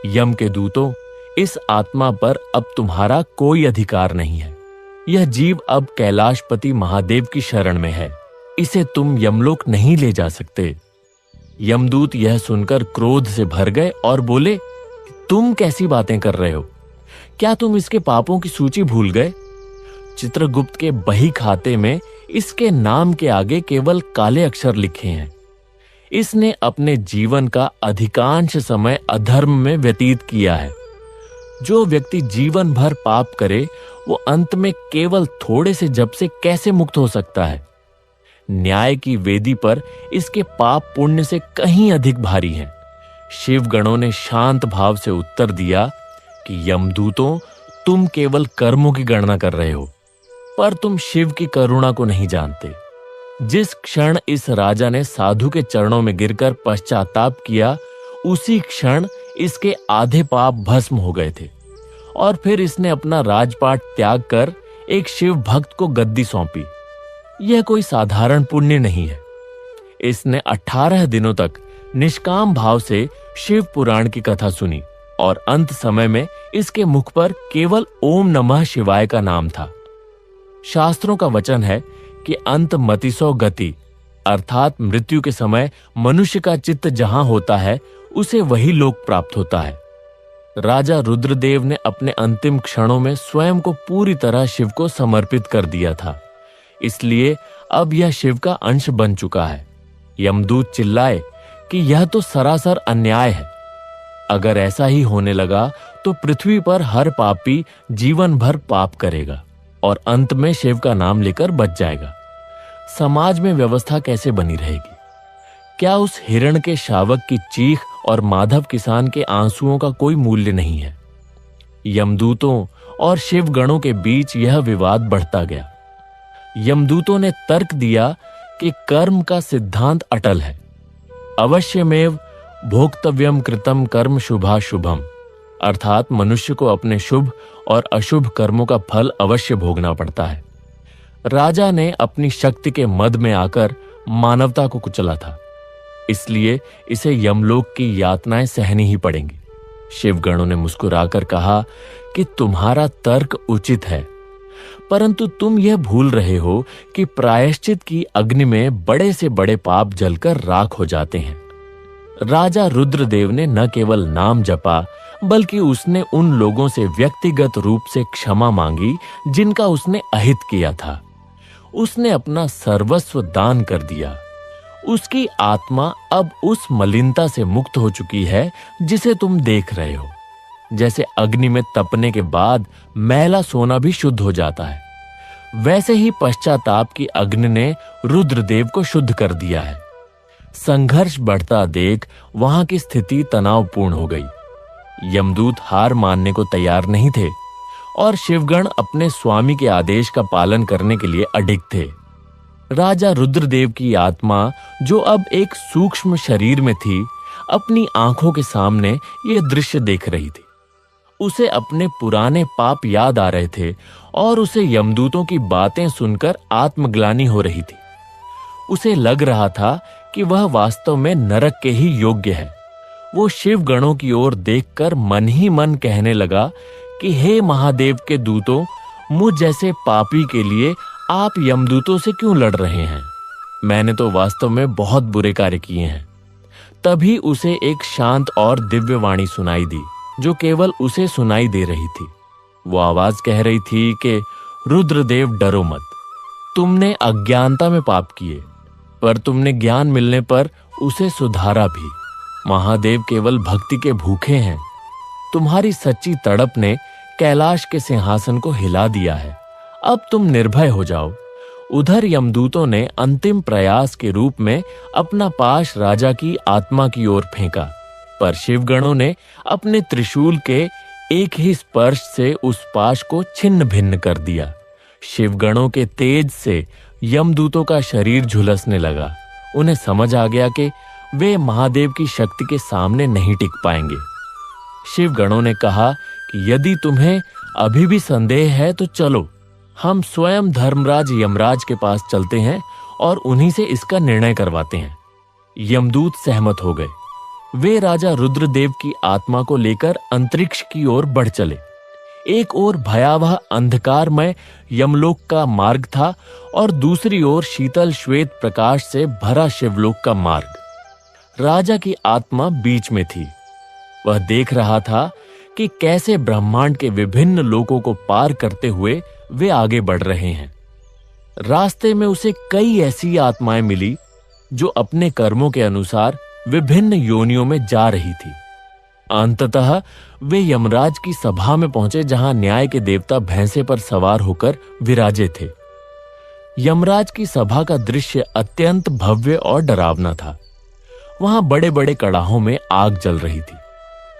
यम के दूतों, इस आत्मा पर अब तुम्हारा कोई अधिकार नहीं है। यह जीव अब कैलाशपति महादेव की शरण में है। इसे तुम यमलोक नहीं ले जा सकते। यमदूत यह सुनकर क्रोध से भर गए और बोले, तुम कैसी बातें कर रहे हो? क्या तुम इसके पापों की सूची भूल गए? चित्रगुप्त के बही खाते में इसके नाम के आगे केवल काले अक्षर लिखे हैं। इसने अपने जीवन का अधिकांश समय अधर्म में व्यतीत किया है। जो व्यक्ति जीवन भर पाप करे, वो अंत में केवल थोड़े से जप से कैसे मुक्त हो सकता है? न्याय की वेदी पर इसके पाप पुण्य से कहीं अधिक भारी हैं। शिवगणों ने शांत भाव से उत्तर दिया कि यमदूतों, तुम केवल कर्मों की गणना कर रहे हो, पर तुम शिव की करुणा को नहीं जानते। जिस क्षण इस राजा ने साधु के चरणों में गिरकर पश्चाताप किया, उसी क्षण इसके आधे पाप भस्म हो गए थे और फिर इसने अपना राजपाट त्याग कर एक शिव भक्त को गद्दी सौंपी। यह कोई साधारण पुण्य नहीं है। इसने 18 दिनों तक निष्काम भाव से शिव पुराण की कथा सुनी और अंत समय में इसके मुख पर केवल ओम नमः शिवाय का नाम था। शास्त्रों का वचन है कि अंत मतिसो गति, अर्थात मृत्यु के समय मनुष्य का चित्त जहां होता है उसे वही लोक प्राप्त होता है। राजा रुद्रदेव ने अपने अंतिम क्षणों में स्वयं को पूरी तरह शिव को समर्पित कर दिया था, इसलिए अब यह शिव का अंश बन चुका है। यमदूत चिल्लाए कि यह तो सरासर अन्याय है। अगर ऐसा ही होने लगा तो पृथ्वी पर हर पापी जीवन भर पाप करेगा और अंत में शिव का नाम लेकर बच जाएगा। समाज में व्यवस्था कैसे बनी रहेगी? क्या उस हिरण के शावक की चीख और माधव किसान के आंसुओं का कोई मूल्य नहीं है? यमदूतों और शिवगणों के बीच यह विवाद बढ़ता गया। यमदूतों ने तर्क दिया कि कर्म का सिद्धांत अटल है। अवश्यमेव भोक्तव्यम कृतम कर्म शुभाशुभम, अर्थात मनुष्य को अपने शुभ और अशुभ कर्मों का फल अवश्य भोगना पड़ता है। राजा ने अपनी शक्ति के मद में आकर मानवता को कुचला था, इसलिए इसे यमलोक की यातनाएं सहनी ही पड़ेंगी। शिवगणों ने मुस्कुराकर कहा कि तुम्हारा तर्क उचित है, परंतु तुम यह भूल रहे हो कि प्रायश्चित की अग्नि में बड़े से बड़े पाप जलकर राख हो जाते हैं। राजा रुद्रदेव ने न केवल नाम जपा, बल्कि उसने उन लोगों से व्यक्तिगत रूप से क्षमा मांगी जिनका उसने अहित किया था। उसने अपना सर्वस्व दान कर दिया। उसकी आत्मा अब उस मलिनता से मुक्त हो चुकी है जिसे तुम देख रहे हो। जैसे अग्नि में तपने के बाद मैला सोना भी शुद्ध हो जाता है, वैसे ही पश्चाताप की अग्नि ने रुद्रदेव को शुद्ध कर दिया है। संघर्ष बढ़ता देख वहां की स्थिति तनावपूर्ण हो गई। यमदूत हार मानने को तैयार नहीं थे और शिवगण अपने स्वामी के आदेश का पालन करने के लिए अडिग थे। राजा रुद्रदेव की आत्मा, जो अब एक सूक्ष्म शरीर में थी, अपनी आंखों के सामने यह दृश्य देख रही थी। उसे अपने पुराने पाप याद आ रहे थे और उसे यमदूतों की बातें सुनकर आत्मग्लानि हो रही थी। उसे लग रहा था कि वह वास्तव में नरक के ही योग्य है। वो शिव गणों की ओर देखकर मन ही मन कहने लगा कि हे महादेव के दूतों, मुझ जैसे पापी के लिए आप यमदूतों से क्यों लड़ रहे हैं? मैंने तो वास्तव में बहुत बुरे कार्य किए हैं। तभी उसे एक शांत और दिव्य वाणी सुनाई दी, जो केवल उसे सुनाई दे रही थी। वो आवाज कह रही थी कि रुद्रदेव, डरो मत। तुमने अज्ञानता में पाप किए, पर तुमने ज्ञान मिलने पर उसे सुधारा भी। महादेव केवल भक्ति के भूखे हैं। तुम्हारी सच्ची तड़प ने कैलाश के सिंहासन को हिला दिया है। अब तुम निर्भय हो जाओ। उधर यमदूतों ने अंतिम प्रयास के रूप में अपना पाश राजा की आत्मा की ओर फेंका, पर शिवगणों ने अपने त्रिशूल के एक ही स्पर्श से उस पाश को छिन्न भिन्न कर दिया। शिवगणों के तेज से यमदूतों का शरीर झुलसने लगा। उन्हें समझ आ गया कि वे महादेव की शक्ति के सामने नहीं टिक पाएंगे। शिवगणों ने कहा कि यदि तुम्हें अभी भी संदेह है तो चलो, हम स्वयं धर्मराज यमराज के पास चलते हैं और उन्हीं से इसका निर्णय करवाते हैं। यमदूत सहमत हो गए। वे राजा रुद्रदेव की आत्मा को लेकर अंतरिक्ष की ओर बढ़ चले। एक ओर भयावह अंधकारमय यमलोक का मार्ग था और दूसरी ओर शीतल श्वेत प्रकाश से भरा शिवलोक का मार्ग। राजा की आत्मा बीच में थी। वह देख रहा था कि कैसे ब्रह्मांड के विभिन्न लोकों को पार करते हुए वे आगे बढ़ रहे हैं। रास्ते में उसे कई ऐसी आत्माएं मिली जो अपने कर्मों के अनुसार विभिन्न योनियों में जा रही थी। अंततः वे यमराज की सभा में पहुंचे, जहां न्याय के देवता भैंसे पर सवार होकर विराजे थे। यमराज की सभा का दृश्य अत्यंत भव्य और डरावना था। वहां बड़े बड़े कड़ाहों में आग जल रही थी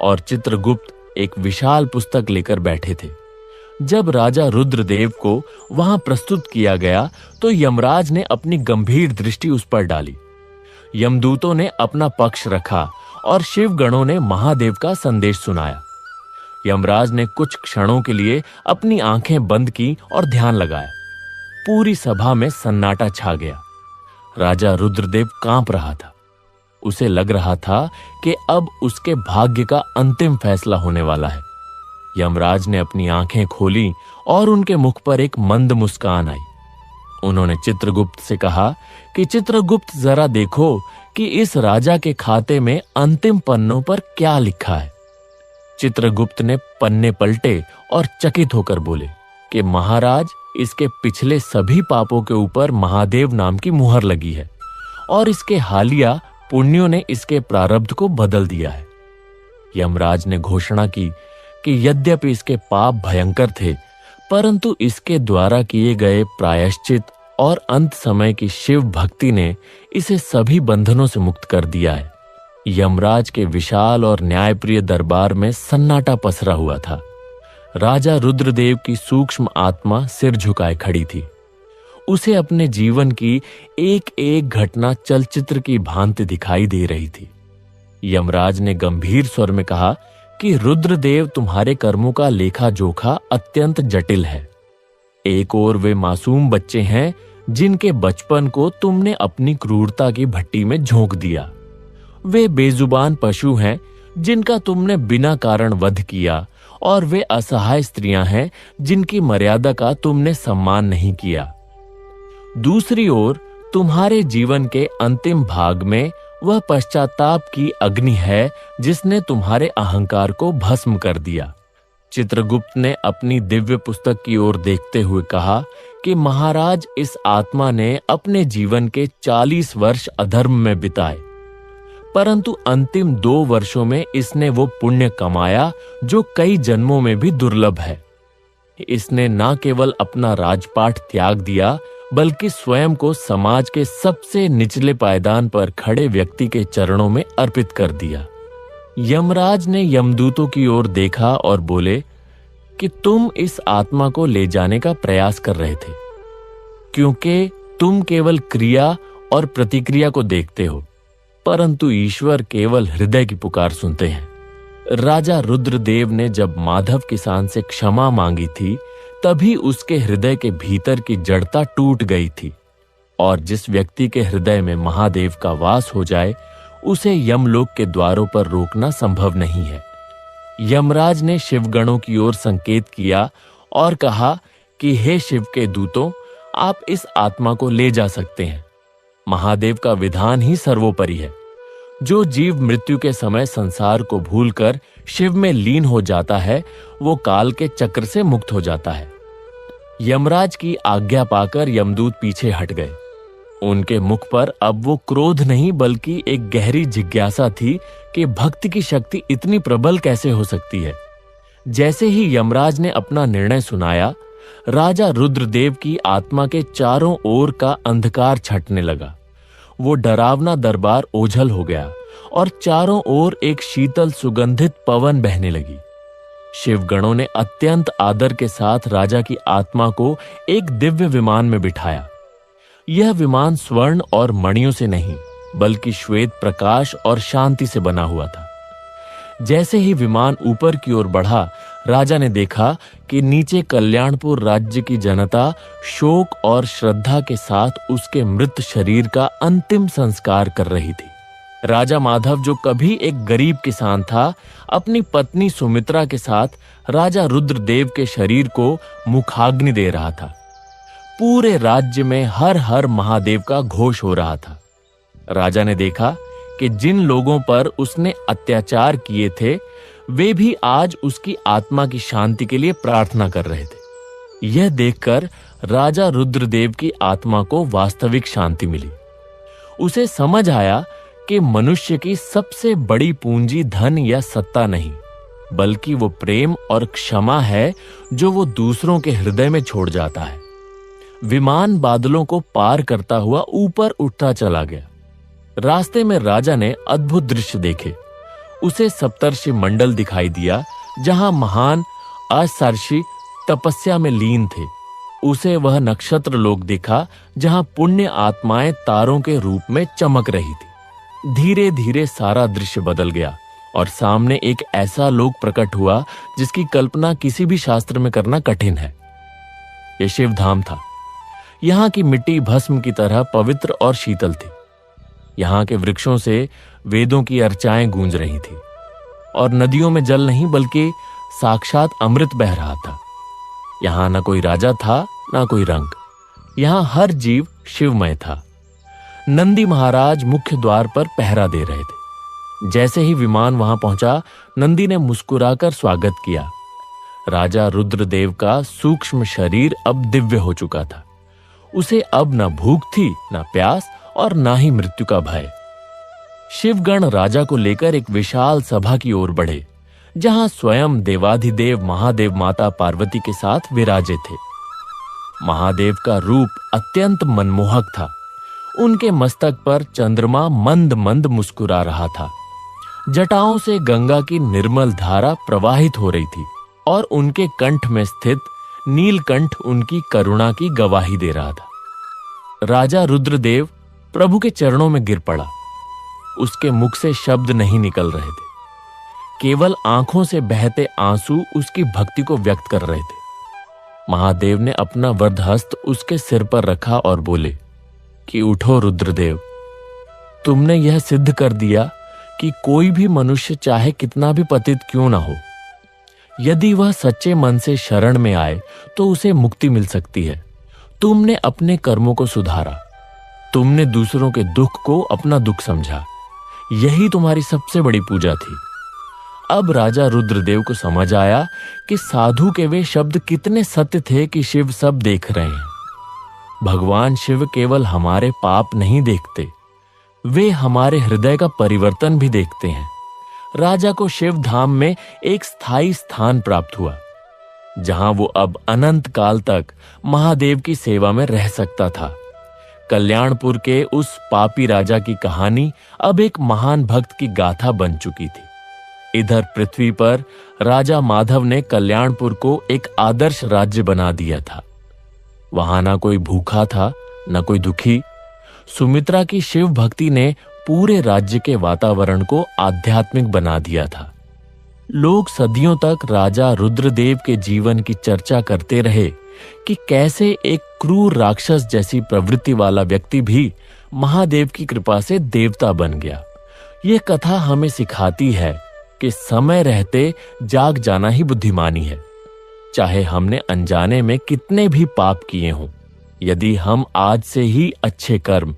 और चित्रगुप्त एक विशाल पुस्तक लेकर बैठे थे। जब राजा रुद्रदेव को वहां प्रस्तुत किया गया तो यमराज ने अपनी गंभीर दृष्टि उस पर डाली। यमदूतों ने अपना पक्ष रखा और शिवगणों ने महादेव का संदेश सुनाया। यमराज ने कुछ क्षणों के लिए अपनी आंखें बंद की और ध्यान लगाया। पूरी सभा में सन्नाटा छा गया। राजा रुद्रदेव कांप रहा था। उसे लग रहा था कि अब उसके भाग्य का अंतिम फैसला होने वाला है। यमराज ने अपनी आंखें खोली और उनके मुख पर एक मंद मुस्कान आई। उन्होंने चित्रगुप्त से कहा कि चित्रगुप्त, जरा देखो कि इस राजा के खाते में अंतिम पन्नों पर क्या लिखा है। चित्रगुप्त ने पन्ने पलटे और चकित होकर बोले कि महाराज, इसके पिछले सभी पापों के ऊपर महादेव नाम की मुहर लगी है और इसके हालिया पुण्यों ने इसके प्रारब्ध को बदल दिया है। यमराज ने घोषणा की कि यद्यपि इसके पाप भयंकर थे, परंतु इसके द्वारा किए गए प्रायश्चित और अंत समय की शिव भक्ति ने इसे सभी बंधनों से मुक्त कर दिया है। यमराज के विशाल और न्यायप्रिय दरबार में सन्नाटा पसरा हुआ था। राजा रुद्रदेव की सूक्ष्म आत्मा सिर झुकाए खड़ी थी। उसे अपने जीवन की एक एक घटना चलचित्र की भांति दिखाई दे रही थी। यमराज ने गंभीर स्वर में कहा कि रुद्रदेव, तुम्हारे कर्मों का लेखा जोखा अत्यंत जटिल है। एक ओर वे मासूम बच्चे हैं जिनके बचपन को तुमने अपनी क्रूरता की भट्टी में झोंक दिया। वे बेजुबान पशु हैं जिनका तुमने बिना कारण वध किया, और वे असहाय स्त्रियां हैं जिनकी मर्यादा का तुमने सम्मान नहीं किया। दूसरी ओर तुम्हारे जीवन के अंतिम भाग में वह पश्चाताप की अग्नि है जिसने तुम्हारे अहंकार को भस्म कर दिया। चित्रगुप्त ने अपनी दिव्य पुस्तक की ओर देखते हुए कहा कि महाराज, इस आत्मा ने अपने जीवन के 40 वर्ष अधर्म में बिताए, परंतु अंतिम 2 वर्षों में इसने वो पुण्य कमाया जो कई जन्मों में भी दुर्लभ है। इसने न केवल अपना राजपाट त्याग दिया, बल्कि स्वयं को समाज के सबसे निचले पायदान पर खड़े व्यक्ति के चरणों में अर्पित कर दिया। यमराज ने यमदूतों की ओर देखा और बोले कि तुम इस आत्मा को ले जाने का प्रयास कर रहे थे, क्योंकि तुम केवल क्रिया और प्रतिक्रिया को देखते हो, परंतु ईश्वर केवल हृदय की पुकार सुनते हैं। राजा रुद्रदेव ने जब माधव किसान से क्षमा मांगी थी, तभी उसके हृदय के भीतर की जड़ता टूट गई थी। और जिस व्यक्ति के हृदय में महादेव का वास हो जाए, उसे यमलोक के द्वारों पर रोकना संभव नहीं है। यमराज ने शिवगणों की ओर संकेत किया और कहा कि हे शिव के दूतों, आप इस आत्मा को ले जा सकते हैं। महादेव का विधान ही सर्वोपरि है। जो जीव मृत्यु के समय संसार को भूलकर शिव में लीन हो जाता है, वो काल के चक्र से मुक्त हो जाता है। यमराज की आज्ञा पाकर यमदूत पीछे हट गए। उनके मुख पर अब वो क्रोध नहीं, बल्कि एक गहरी जिज्ञासा थी कि भक्ति की शक्ति इतनी प्रबल कैसे हो सकती है। जैसे ही यमराज ने अपना निर्णय सुनाया, राजा रुद्रदेव की आत्मा के चारों ओर का अंधकार छटने लगा। वो डरावना दरबार ओझल हो गया और चारों ओर एक शीतल सुगंधित पवन बहने लगी। शिवगणों ने अत्यंत आदर के साथ राजा की आत्मा को एक दिव्य विमान में बिठाया। यह विमान स्वर्ण और मणियों से नहीं, बल्कि श्वेत प्रकाश और शांति से बना हुआ था। जैसे ही विमान ऊपर की ओर बढ़ा, राजा ने देखा कि नीचे कल्याणपुर राज्य की जनता शोक और श्रद्धा के साथ उसके मृत शरीर का अंतिम संस्कार कर रही थी। राजा माधव, जो कभी एक गरीब किसान था, अपनी पत्नी सुमित्रा के साथ राजा रुद्रदेव के शरीर को मुखाग्नि दे रहा था। पूरे राज्य में हर हर महादेव का घोष हो रहा था। राजा ने देखा कि जिन लोगों पर उसने अत्याचार किए थे, वे भी आज उसकी आत्मा की शांति के लिए प्रार्थना कर रहे थे। यह देखकर राजा रुद्रदेव की आत्मा को वास्तविक शांति मिली। उसे समझ आया कि मनुष्य की सबसे बड़ी पूंजी धन या सत्ता नहीं, बल्कि वो प्रेम और क्षमा है जो वो दूसरों के हृदय में छोड़ जाता है। विमान बादलों को पार करता हुआ ऊपर उठता चला गया। रास्ते में राजा ने अद्भुत दृश्य देखे। उसे सप्तर्षि मंडल दिखाई दिया, जहां महान असर्षि तपस्या में लीन थे। उसे वह नक्षत्र लोक दिखा जहां पुण्य आत्माएं तारों के रूप में चमक रही थी। धीरे धीरे सारा दृश्य बदल गया और सामने एक ऐसा लोक प्रकट हुआ जिसकी कल्पना किसी भी शास्त्र में करना कठिन है। यह शिवधाम था। यहाँ की मिट्टी भस्म की तरह पवित्र और शीतल थी। यहाँ के वृक्षों से वेदों की अर्चाएं गूंज रही थी और नदियों में जल नहीं, बल्कि साक्षात अमृत बह रहा था। यहाँ न कोई राजा था, न कोई रंग। यहाँ हर जीव शिवमय था। नंदी महाराज मुख्य द्वार पर पहरा दे रहे थे। जैसे ही विमान वहां पहुंचा, नंदी ने मुस्कुराकर स्वागत किया। राजा रुद्रदेव का सूक्ष्म शरीर अब दिव्य हो चुका था। उसे अब न भूख थी, न प्यास और न ही मृत्यु का भय। शिवगण राजा को लेकर एक विशाल सभा की ओर बढ़े, जहां स्वयं देवाधिदेव महादेव माता पार्वती के साथ विराजे थे। महादेव का रूप अत्यंत मनमोहक था। उनके मस्तक पर चंद्रमा मंद मंद मुस्कुरा रहा था। जटाओं से गंगा की निर्मल धारा प्रवाहित हो रही थी और उनके कंठ में स्थित नीलकंठ उनकी करुणा की गवाही दे रहा था। राजा रुद्रदेव प्रभु के चरणों में गिर पड़ा। उसके मुख से शब्द नहीं निकल रहे थे, केवल आंखों से बहते आंसू उसकी भक्ति को व्यक्त कर रहे थे। महादेव ने अपना वरद हस्त उसके सिर पर रखा और बोले कि उठो रुद्रदेव, तुमने यह सिद्ध कर दिया कि कोई भी मनुष्य चाहे कितना भी पतित क्यों ना हो, यदि वह सच्चे मन से शरण में आए तो उसे मुक्ति मिल सकती है। तुमने अपने कर्मों को सुधारा, तुमने दूसरों के दुख को अपना दुख समझा। यही तुम्हारी सबसे बड़ी पूजा थी। अब राजा रुद्रदेव को समझ आया कि साधु के वे शब्द कितने सत्य थे कि शिव सब देख रहे हैं। भगवान शिव केवल हमारे पाप नहीं देखते, वे हमारे हृदय का परिवर्तन भी देखते हैं। राजा को शिव धाम में एक स्थायी स्थान प्राप्त हुआ, जहां वो अब अनंत काल तक महादेव की सेवा में रह सकता था। कल्याणपुर के उस पापी राजा की कहानी अब एक महान भक्त की गाथा बन चुकी थी। इधर पृथ्वी पर राजा माधव ने कल्याणपुर को एक आदर्श राज्य बना दिया था। वहां ना कोई भूखा था, न कोई दुखी। सुमित्रा की शिव भक्ति ने पूरे राज्य के वातावरण को आध्यात्मिक बना दिया था। लोग सदियों तक राजा रुद्रदेव के जीवन की चर्चा करते रहे कि कैसे एक क्रूर राक्षस जैसी प्रवृत्ति वाला व्यक्ति भी महादेव की कृपा से देवता बन गया। यह कथा हमें सिखाती है कि समय रहते जाग जाना ही बुद्धिमानी है। चाहे हमने अनजाने में कितने भी पाप किए हों, यदि हम आज से ही अच्छे कर्म,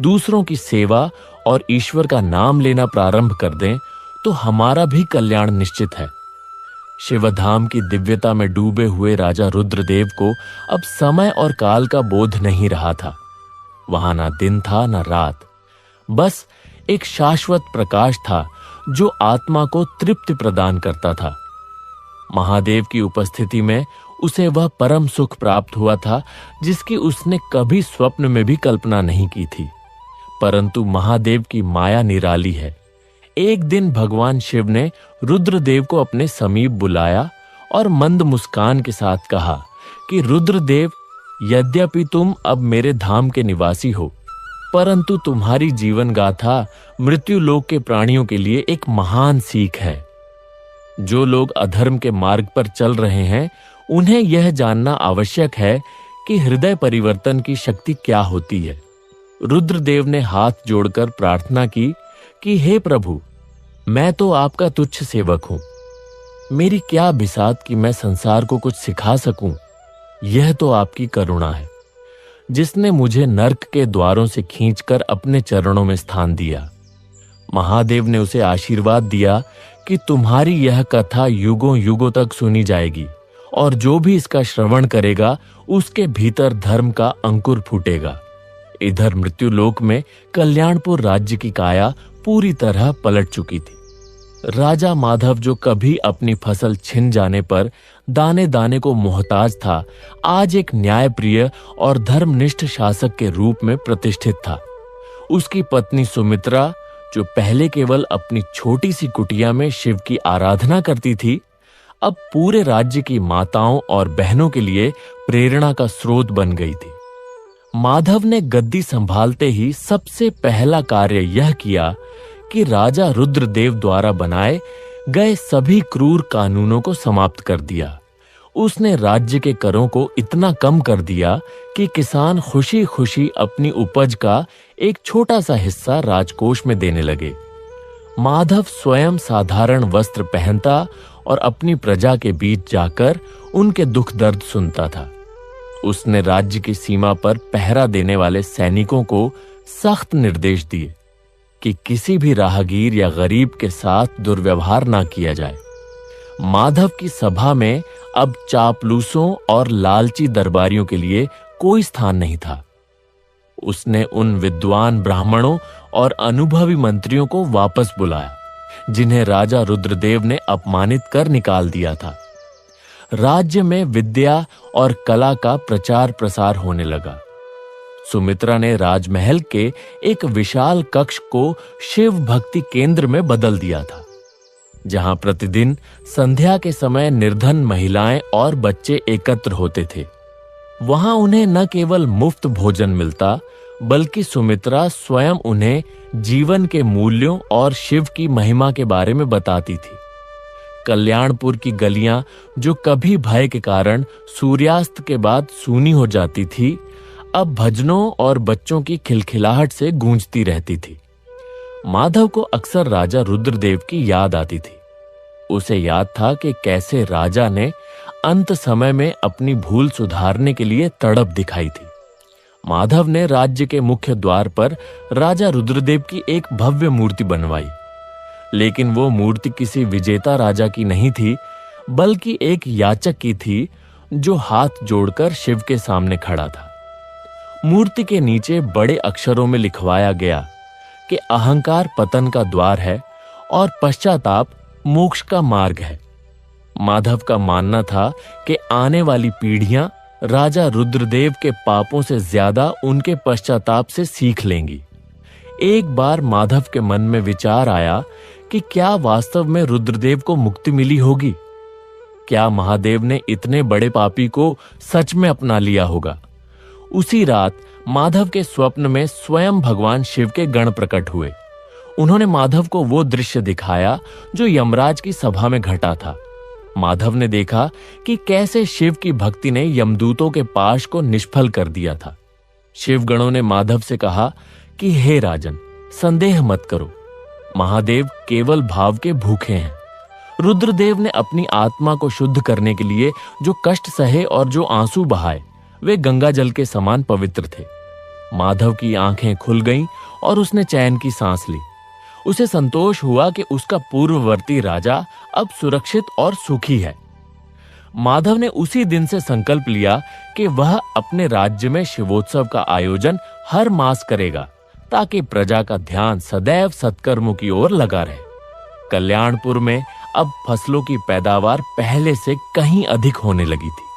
दूसरों की सेवा और ईश्वर का नाम लेना प्रारंभ कर दें तो हमारा भी कल्याण निश्चित है। शिवधाम की दिव्यता में डूबे हुए राजा रुद्रदेव को अब समय और काल का बोध नहीं रहा था। वहां ना दिन था ना रात, बस एक शाश्वत प्रकाश था जो आत्मा को तृप्ति प्रदान करता था। महादेव की उपस्थिति में उसे वह परम सुख प्राप्त हुआ था जिसकी उसने कभी स्वप्न में भी कल्पना नहीं की थी। परंतु महादेव की माया निराली है। एक दिन भगवान शिव ने रुद्रदेव को अपने समीप बुलाया और मंद मुस्कान के साथ कहा कि रुद्रदेव, यद्यपि तुम अब मेरे धाम के निवासी हो, परंतु तुम्हारी जीवन गाथा मृत्यु लोक के प्राणियों के लिए एक महान सीख है। जो लोग अधर्म के मार्ग पर चल रहे हैं, उन्हें यह जानना आवश्यक है कि हृदय परिवर्तन की शक्ति क्या होती है। रुद्रदेव ने हाथ जोड़कर प्रार्थना की कि हे प्रभु, मैं तो आपका तुच्छ सेवक हूं। मेरी क्या बिसात कि मैं संसार को कुछ सिखा सकूं। यह तो आपकी करुणा है, जिसने मुझे नर्क के द्वारों से खींचकर अपने चरणों में स्थान दिया। महादेव ने उसे आशीर्वाद दिया कि तुम्हारी यह कथा युगों युगों तक सुनी जाएगी और जो भी इसका श्रवण करेगा उसके भीतर धर्म का अंकुर फूटेगा। इधर मृत्युलोक में कल्याणपुर राज्य की काया पूरी तरह पलट चुकी थी। राजा माधव, जो कभी अपनी फसल छिन जाने पर दाने दाने को मोहताज था, आज एक न्यायप्रिय और धर्मनिष्ठ शासक के रूप में प्रतिष्ठित था। उसकी पत्नी सुमित्रा, जो पहले केवल अपनी छोटी सी कुटिया में शिव की आराधना करती थी, अब पूरे राज्य की माताओं और बहनों के लिए प्रेरणा का स्रोत बन गई थी। माधव ने गद्दी संभालते ही सबसे पहला कार्य यह किया कि राजा रुद्रदेव द्वारा बनाए गए सभी क्रूर कानूनों को समाप्त कर दिया। उसने राज्य के करों को इतना कम कर दिया कि किसान खुशी खुशी अपनी उपज का एक छोटा सा हिस्सा राजकोष में देने लगे। माधव स्वयं साधारण वस्त्र पहनता और अपनी प्रजा के बीच जाकर उनके दुख दर्द सुनता था। उसने राज्य की सीमा पर पहरा देने वाले सैनिकों को सख्त निर्देश दिए कि किसी भी राहगीर या गरीब के साथ दुर्व्यवहार ना किया जाए। माधव की सभा में अब चापलूसों और लालची दरबारियों के लिए कोई स्थान नहीं था। उसने उन विद्वान ब्राह्मणों और अनुभवी मंत्रियों को वापस बुलाया जिन्हें राजा रुद्रदेव ने अपमानित कर निकाल दिया था। राज्य में विद्या और कला का प्रचार प्रसार होने लगा। सुमित्रा ने राजमहल के एक विशाल कक्ष को शिव भक्ति केंद्र में बदल दिया था, जहां प्रतिदिन संध्या के समय निर्धन महिलाएं और बच्चे एकत्र होते थे। वहां उन्हें न केवल मुफ्त भोजन मिलता, बल्कि सुमित्रा स्वयं उन्हें जीवन के मूल्यों और शिव की महिमा के बारे में बताती थी। कल्याणपुर की गलियां, जो कभी भय के कारण सूर्यास्त के बाद सूनी हो जाती थी, अब भजनों और बच्चों की खिलखिलाहट से गूंजती रहती थी। माधव को अक्सर राजा रुद्रदेव की याद आती थी। उसे याद था कि कैसे राजा ने अंत समय में अपनी भूल सुधारने के लिए तड़प दिखाई थी। माधव ने राज्य के मुख्य द्वार पर राजा रुद्रदेव की एक भव्य मूर्ति बनवाई, लेकिन वो मूर्ति किसी विजेता राजा की नहीं थी, बल्कि एक याचक की थी जो हाथ जोड़कर शिव के सामने खड़ा था। मूर्ति के नीचे बड़े अक्षरों में लिखवाया गया कि अहंकार पतन का द्वार है और पश्चाताप मोक्ष का मार्ग है। माधव का मानना था कि आने वाली पीढ़ियां राजा रुद्रदेव के पापों से ज्यादा उनके पश्चाताप से सीख लेंगी। एक बार माधव के मन में विचार आया कि क्या वास्तव में रुद्रदेव को मुक्ति मिली होगी? क्या महादेव ने इतने बड़े पापी को सच में अपना लिया होगा? उसी रात माधव के स्वप्न में स्वयं भगवान शिव के गण प्रकट हुए। उन्होंने माधव को वो दृश्य दिखाया जो यमराज की सभा में घटा था। माधव ने देखा कि कैसे शिव की भक्ति ने यमदूतों के पाश को निष्फल कर दिया था। शिवगणों ने माधव से कहा कि हे राजन, संदेह मत करो, महादेव केवल भाव के भूखे हैं। रुद्रदेव ने अपनी आत्मा को शुद्ध करने के लिए जो कष्ट सहे और जो आंसू बहाए, वे गंगा जल के समान पवित्र थे। माधव की आंखें खुल गईं और उसने चैन की सांस ली। उसे संतोष हुआ कि उसका पूर्ववर्ती राजा अब सुरक्षित और सुखी है। माधव ने उसी दिन से संकल्प लिया कि वह अपने राज्य में शिवोत्सव का आयोजन हर मास करेगा, ताकि प्रजा का ध्यान सदैव सत्कर्मों की ओर लगा रहे। कल्याणपुर में अब फसलों की पैदावार पहले से कहीं अधिक होने लगी थी।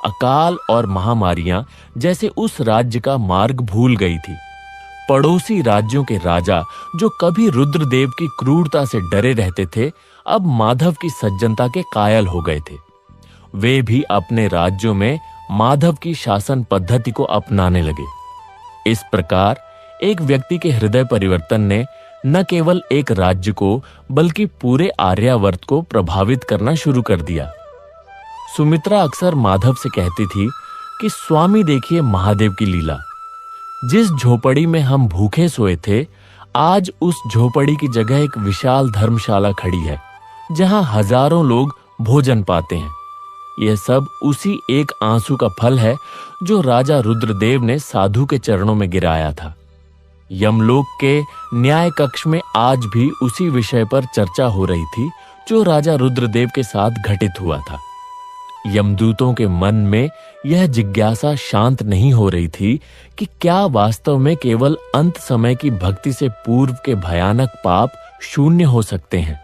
अकाल और महामारियां जैसे उस राज्य का मार्ग भूल गई थी। पड़ोसी राज्यों के राजा जो कभी रुद्रदेव की क्रूरता से डरे रहते थे, अब माधव की सज्जनता के कायल हो गए थे। वे भी अपने राज्यों में माधव की शासन पद्धति को अपनाने लगे। इस प्रकार एक व्यक्ति के हृदय परिवर्तन ने न केवल एक राज्य को बल्कि पूरे आर्यावर्त को प्रभावित करना शुरू कर दिया। सुमित्रा अक्सर माधव से कहती थी कि स्वामी देखिए महादेव की लीला। जिस झोपड़ी में हम भूखे सोए थे, आज उस झोपड़ी की जगह एक विशाल धर्मशाला खड़ी है, जहां हजारों लोग भोजन पाते हैं। यह सब उसी एक आंसू का फल है जो राजा रुद्रदेव ने साधु के चरणों में गिराया था। यमलोक के न्याय कक्ष में आज भी उसी विषय पर चर्चा हो रही थी जो राजा रुद्रदेव के साथ घटित हुआ था। यमदूतों के मन में यह जिज्ञासा शांत नहीं हो रही थी कि क्या वास्तव में केवल अंत समय की भक्ति से पूर्व के भयानक पाप शून्य हो सकते हैं।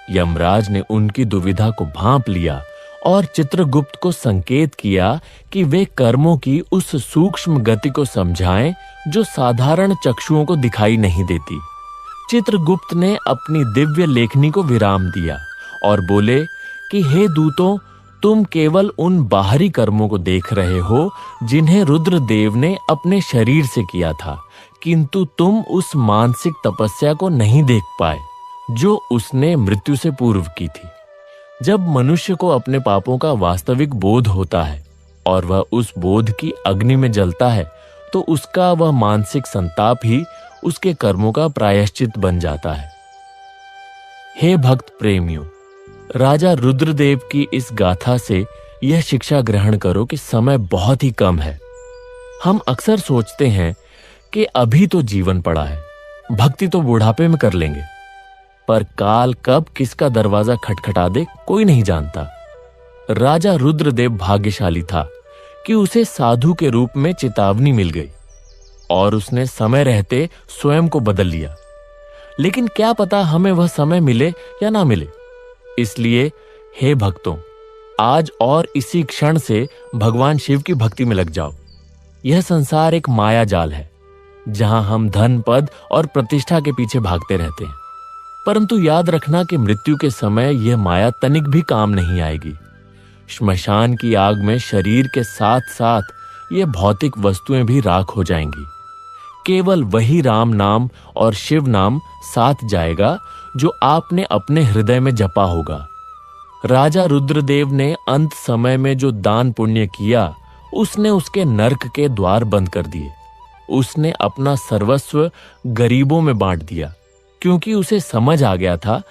यमराज ने उनकी दुविधा को भांप लिया और चित्रगुप्त को संकेत किया कि वे कर्मों की उस सूक्ष्म गति को समझाएं जो साधारण चक्षुओं को दिखाई नहीं देती। चित्रगुप्त ने अपनी दिव्य लेखनी को विराम दिया और बोले कि हे दूतों, तुम केवल उन बाहरी कर्मों को देख रहे हो जिन्हें रुद्रदेव ने अपने शरीर से किया था, किंतु तुम उस मानसिक तपस्या को नहीं देख पाए जो उसने मृत्यु से पूर्व की थी। जब मनुष्य को अपने पापों का वास्तविक बोध होता है और वह उस बोध की अग्नि में जलता है, तो उसका वह मानसिक संताप ही उसके कर्मों का प्रायश्चित बन जाता है। हे भक्त प्रेमियों, राजा रुद्रदेव की इस गाथा से यह शिक्षा ग्रहण करो कि समय बहुत ही कम है। हम अक्सर सोचते हैं कि अभी तो जीवन पड़ा है, भक्ति तो बुढ़ापे में कर लेंगे, पर काल कब किसका दरवाजा खटखटा दे कोई नहीं जानता। राजा रुद्रदेव भाग्यशाली था कि उसे साधु के रूप में चेतावनी मिल गई और उसने समय रहते स्वयं को बदल लिया। लेकिन क्या पता हमें वह समय मिले या ना मिले। इसलिए हे भक्तों, आज और इसी क्षण से भगवान शिव की भक्ति में लग जाओ। यह संसार एक माया जाल है जहां हम धन, पद और प्रतिष्ठा के पीछे भागते रहते हैं, परंतु याद रखना कि मृत्यु के समय यह माया तनिक भी काम नहीं आएगी। श्मशान की आग में शरीर के साथ साथ ये भौतिक वस्तुएं भी राख हो जाएंगी। केवल वही राम नाम और शिव नाम साथ जाएगा जो आपने अपने हृदय में जपा होगा। राजा रुद्रदेव ने अंत समय में जो दान पुण्य किया, उसने उसके नरक के द्वार बंद कर दिए। उसने अपना सर्वस्व गरीबों में बांट दिया, क्योंकि उसे समझ आ गया था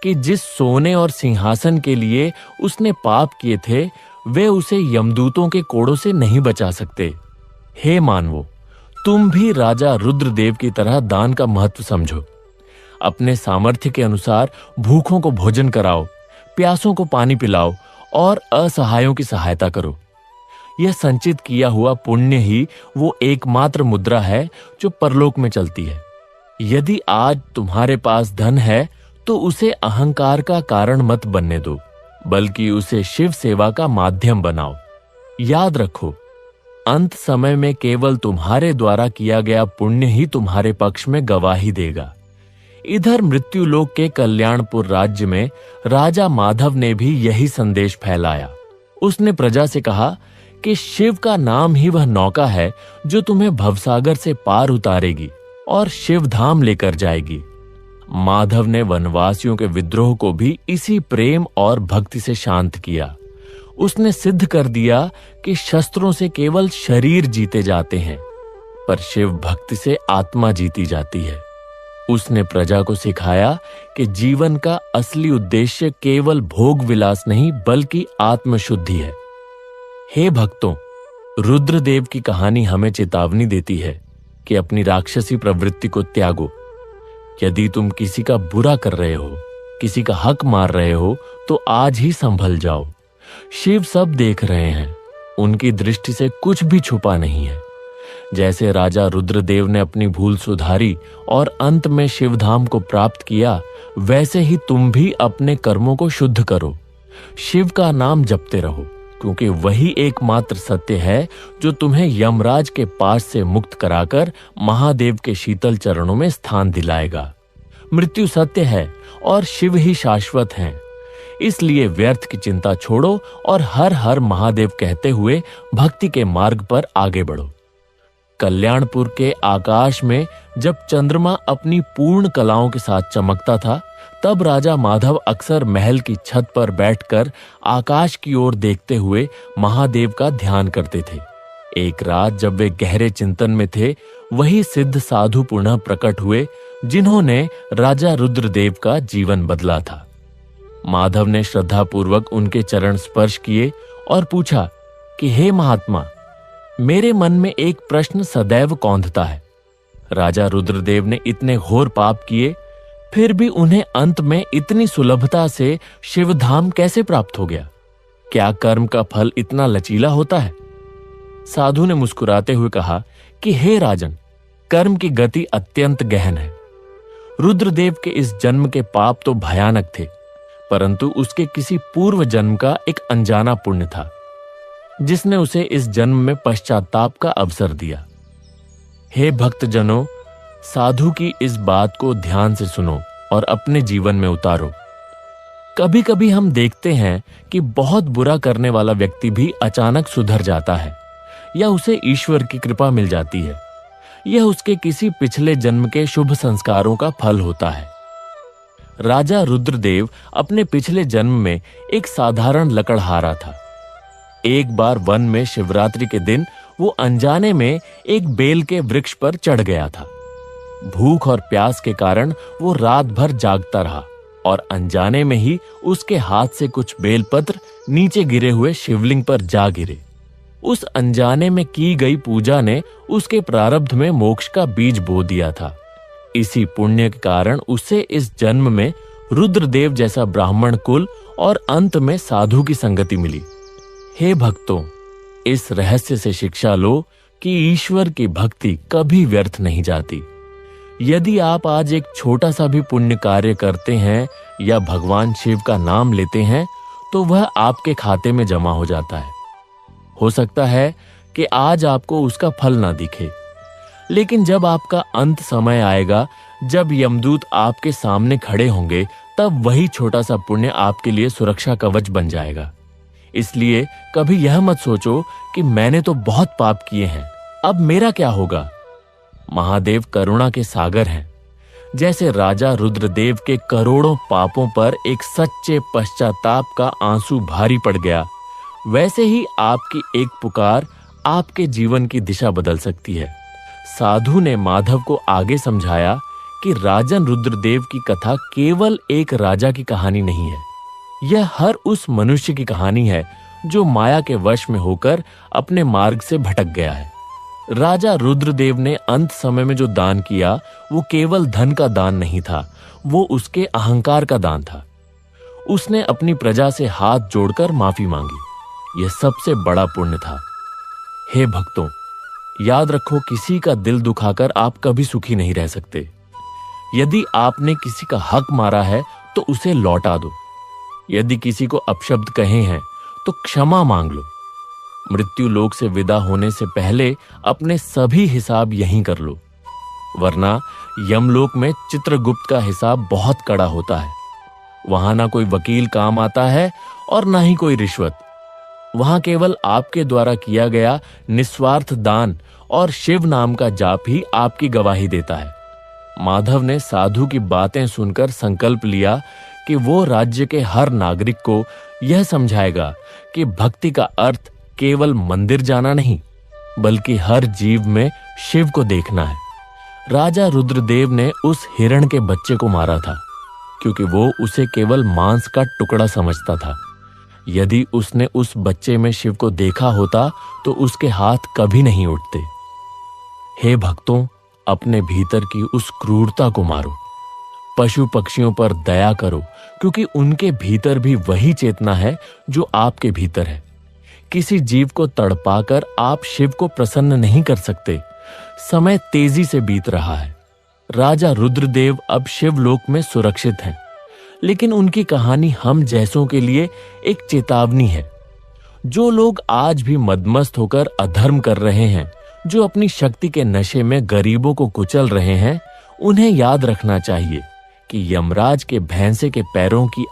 कि जिस सोने और सिंहासन के लिए उसने पाप किए थे, वे उसे यमदूतों के कोड़ों से नहीं बचा सकते। हे मानवो, तुम भी राजा रुद्रदेव की तरह दान का महत्व समझो। अपने सामर्थ्य के अनुसार भूखों को भोजन कराओ, प्यासों को पानी पिलाओ और असहायों की सहायता करो। यह संचित किया हुआ पुण्य ही वो एकमात्र मुद्रा है जो परलोक में चलती है। यदि आज तुम्हारे पास धन है तो उसे अहंकार का कारण मत बनने दो, बल्कि उसे शिव सेवा का माध्यम बनाओ। याद रखो, अंत समय में केवल तुम्हारे द्वारा किया गया पुण्य ही तुम्हारे पक्ष में गवाही देगा। इधर मृत्युलोक के कल्याणपुर राज्य में राजा माधव ने भी यही संदेश फैलाया। उसने प्रजा से कहा कि शिव का नाम ही वह नौका है जो तुम्हें भवसागर से पार उतारेगी और शिव धाम लेकर जाएगी। माधव ने वनवासियों के विद्रोह को भी इसी प्रेम और भक्ति से शांत किया। उसने सिद्ध कर दिया कि शस्त्रों से केवल शरीर जीते जाते हैं, पर शिव भक्ति से आत्मा जीती जाती है। उसने प्रजा को सिखाया कि जीवन का असली उद्देश्य केवल भोग विलास नहीं बल्कि आत्मशुद्धि है। हे भक्तों, रुद्रदेव की कहानी हमें चेतावनी देती है कि अपनी राक्षसी प्रवृत्ति को त्यागो। यदि तुम किसी का बुरा कर रहे हो, किसी का हक मार रहे हो, तो आज ही संभल जाओ। शिव सब देख रहे हैं, उनकी दृष्टि से कुछ भी छुपा नहीं है। जैसे राजा रुद्रदेव ने अपनी भूल सुधारी और अंत में शिवधाम को प्राप्त किया, वैसे ही तुम भी अपने कर्मों को शुद्ध करो। शिव का नाम जपते रहो, क्योंकि वही एकमात्र सत्य है जो तुम्हें यमराज के पास से मुक्त कराकर महादेव के शीतल चरणों में स्थान दिलाएगा। मृत्यु सत्य है और शिव ही शाश्वत हैं। इसलिए व्यर्थ की चिंता छोड़ो और हर हर महादेव कहते हुए भक्ति के मार्ग पर आगे बढ़ो। कल्याणपुर के आकाश में जब चंद्रमा अपनी पूर्ण कलाओं के साथ चमकता था, तब राजा माधव अक्सर महल की छत पर बैठकर आकाश की ओर देखते हुए महादेव का ध्यान करते थे। एक रात जब वे गहरे चिंतन में थे, वही सिद्ध साधु पुनः प्रकट हुए जिन्होंने राजा रुद्रदेव का जीवन बदला था। माधव ने श्रद्धापूर्वक उनके चरण स्पर्श किए और पूछा कि हे महात्मा, मेरे मन में एक प्रश्न सदैव कौंधता है। राजा रुद्रदेव ने इतने घोर पाप किए, फिर भी उन्हें अंत में इतनी सुलभता से शिवधाम कैसे प्राप्त हो गया? क्या कर्म का फल इतना लचीला होता है? साधु ने मुस्कुराते हुए कहा कि हे राजन, कर्म की गति अत्यंत गहन है। रुद्रदेव के इस जन्म के पाप तो भयानक थे, परंतु उसके किसी पूर्व जन्म का एक अनजाना पुण्य था जिसने उसे इस जन्म में पश्चाताप का अवसर दिया। हे भक्तजनों, साधु की इस बात को ध्यान से सुनो और अपने जीवन में उतारो। कभी कभी हम देखते हैं कि बहुत बुरा करने वाला व्यक्ति भी अचानक सुधर जाता है या उसे ईश्वर की कृपा मिल जाती है। यह उसके किसी पिछले जन्म के शुभ संस्कारों का फल होता है। राजा रुद्रदेव अपने पिछले जन्म में एक साधारण लकड़हारा था। एक बार वन में शिवरात्रि के दिन वो अनजाने में एक बेल के वृक्ष पर चढ़ गया था। भूख और प्यास के कारण वो रात भर जागता रहा और अनजाने में ही उसके हाथ से कुछ बेलपत्र नीचे गिरे हुए शिवलिंग पर जा गिरे। उस अनजाने में की गई पूजा ने उसके प्रारब्ध में मोक्ष का बीज बो दिया था। इसी पुण्य के कारण उसे इस जन्म में रुद्रदेव जैसा ब्राह्मण कुल और अंत में साधु की संगति मिली। हे भक्तों, इस रहस्य से शिक्षा लो कि ईश्वर की भक्ति कभी व्यर्थ नहीं जाती। यदि आप आज एक छोटा सा भी पुण्य कार्य करते हैं या भगवान शिव का नाम लेते हैं, तो वह आपके खाते में जमा हो जाता है। हो सकता है कि आज आपको उसका फल ना दिखे, लेकिन जब आपका अंत समय आएगा, जब यमदूत आपके सामने खड़े होंगे, तब वही छोटा सा पुण्य आपके लिए सुरक्षा कवच बन जाएगा। इसलिए कभी यह मत सोचो कि मैंने तो बहुत पाप किए हैं, अब मेरा क्या होगा। महादेव करुणा के सागर हैं। जैसे राजा रुद्रदेव के करोड़ों पापों पर एक सच्चे पश्चाताप का आंसू भारी पड़ गया, वैसे ही आपकी एक पुकार आपके जीवन की दिशा बदल सकती है। साधु ने माधव को आगे समझाया कि राजन रुद्रदेव की कथा केवल एक राजा की कहानी नहीं है, यह हर उस मनुष्य की कहानी है जो माया के वश में होकर अपने मार्ग से भटक गया है। राजा रुद्रदेव ने अंत समय में जो दान किया, वो केवल धन का दान नहीं था, वो उसके अहंकार का दान था। उसने अपनी प्रजा से हाथ जोड़कर माफी मांगी। यह सबसे बड़ा पुण्य था। हे भक्तों, याद रखो, किसी का दिल दुखाकर आप कभी सुखी नहीं रह सकते। यदि आपने किसी का हक मारा है तो उसे लौटा दो। यदि किसी को अपशब्द कहे हैं तो क्षमा मांग लो। मृत्यु लोक से विदा होने से पहले अपने सभी हिसाब यहीं कर लो, वरना यमलोक में चित्रगुप्त का हिसाब बहुत कड़ा होता है। वहां ना कोई वकील काम आता है और ना ही कोई रिश्वत। वहां केवल आपके द्वारा किया गया निस्वार्थ दान और शिव नाम का जाप ही आपकी गवाही देता है। माधव ने साधु की बातें सुनकर संकल्प लिया कि वो राज्य के हर नागरिक को यह समझाएगा कि भक्ति का अर्थ केवल मंदिर जाना नहीं, बल्कि हर जीव में शिव को देखना है। राजा रुद्रदेव ने उस हिरण के बच्चे को मारा था, क्योंकि वो उसे केवल मांस का टुकड़ा समझता था। यदि उसने उस बच्चे में शिव को देखा होता तो उसके हाथ कभी नहीं उठते। हे भक्तों, अपने भीतर की उस क्रूरता को मारो। पशु पक्षियों पर दया करो, क्योंकि उनके भीतर भी वही चेतना है जो आपके भीतर है। किसी जीव को तड़पाकर आप शिव को प्रसन्न नहीं कर सकते। समय तेजी से बीत रहा है। राजा रुद्रदेव अब शिवलोक में सुरक्षित हैं, लेकिन उनकी कहानी हम जैसों के लिए एक चेतावनी है। जो लोग आज भी मदमस्त होकर अधर्म कर रहे हैं, जो अपनी शक्ति के नशे में गरीबों को कुचल रहे हैं, उन्हें याद रखना चाहिए कि यमराज के भैंसे के पैरों की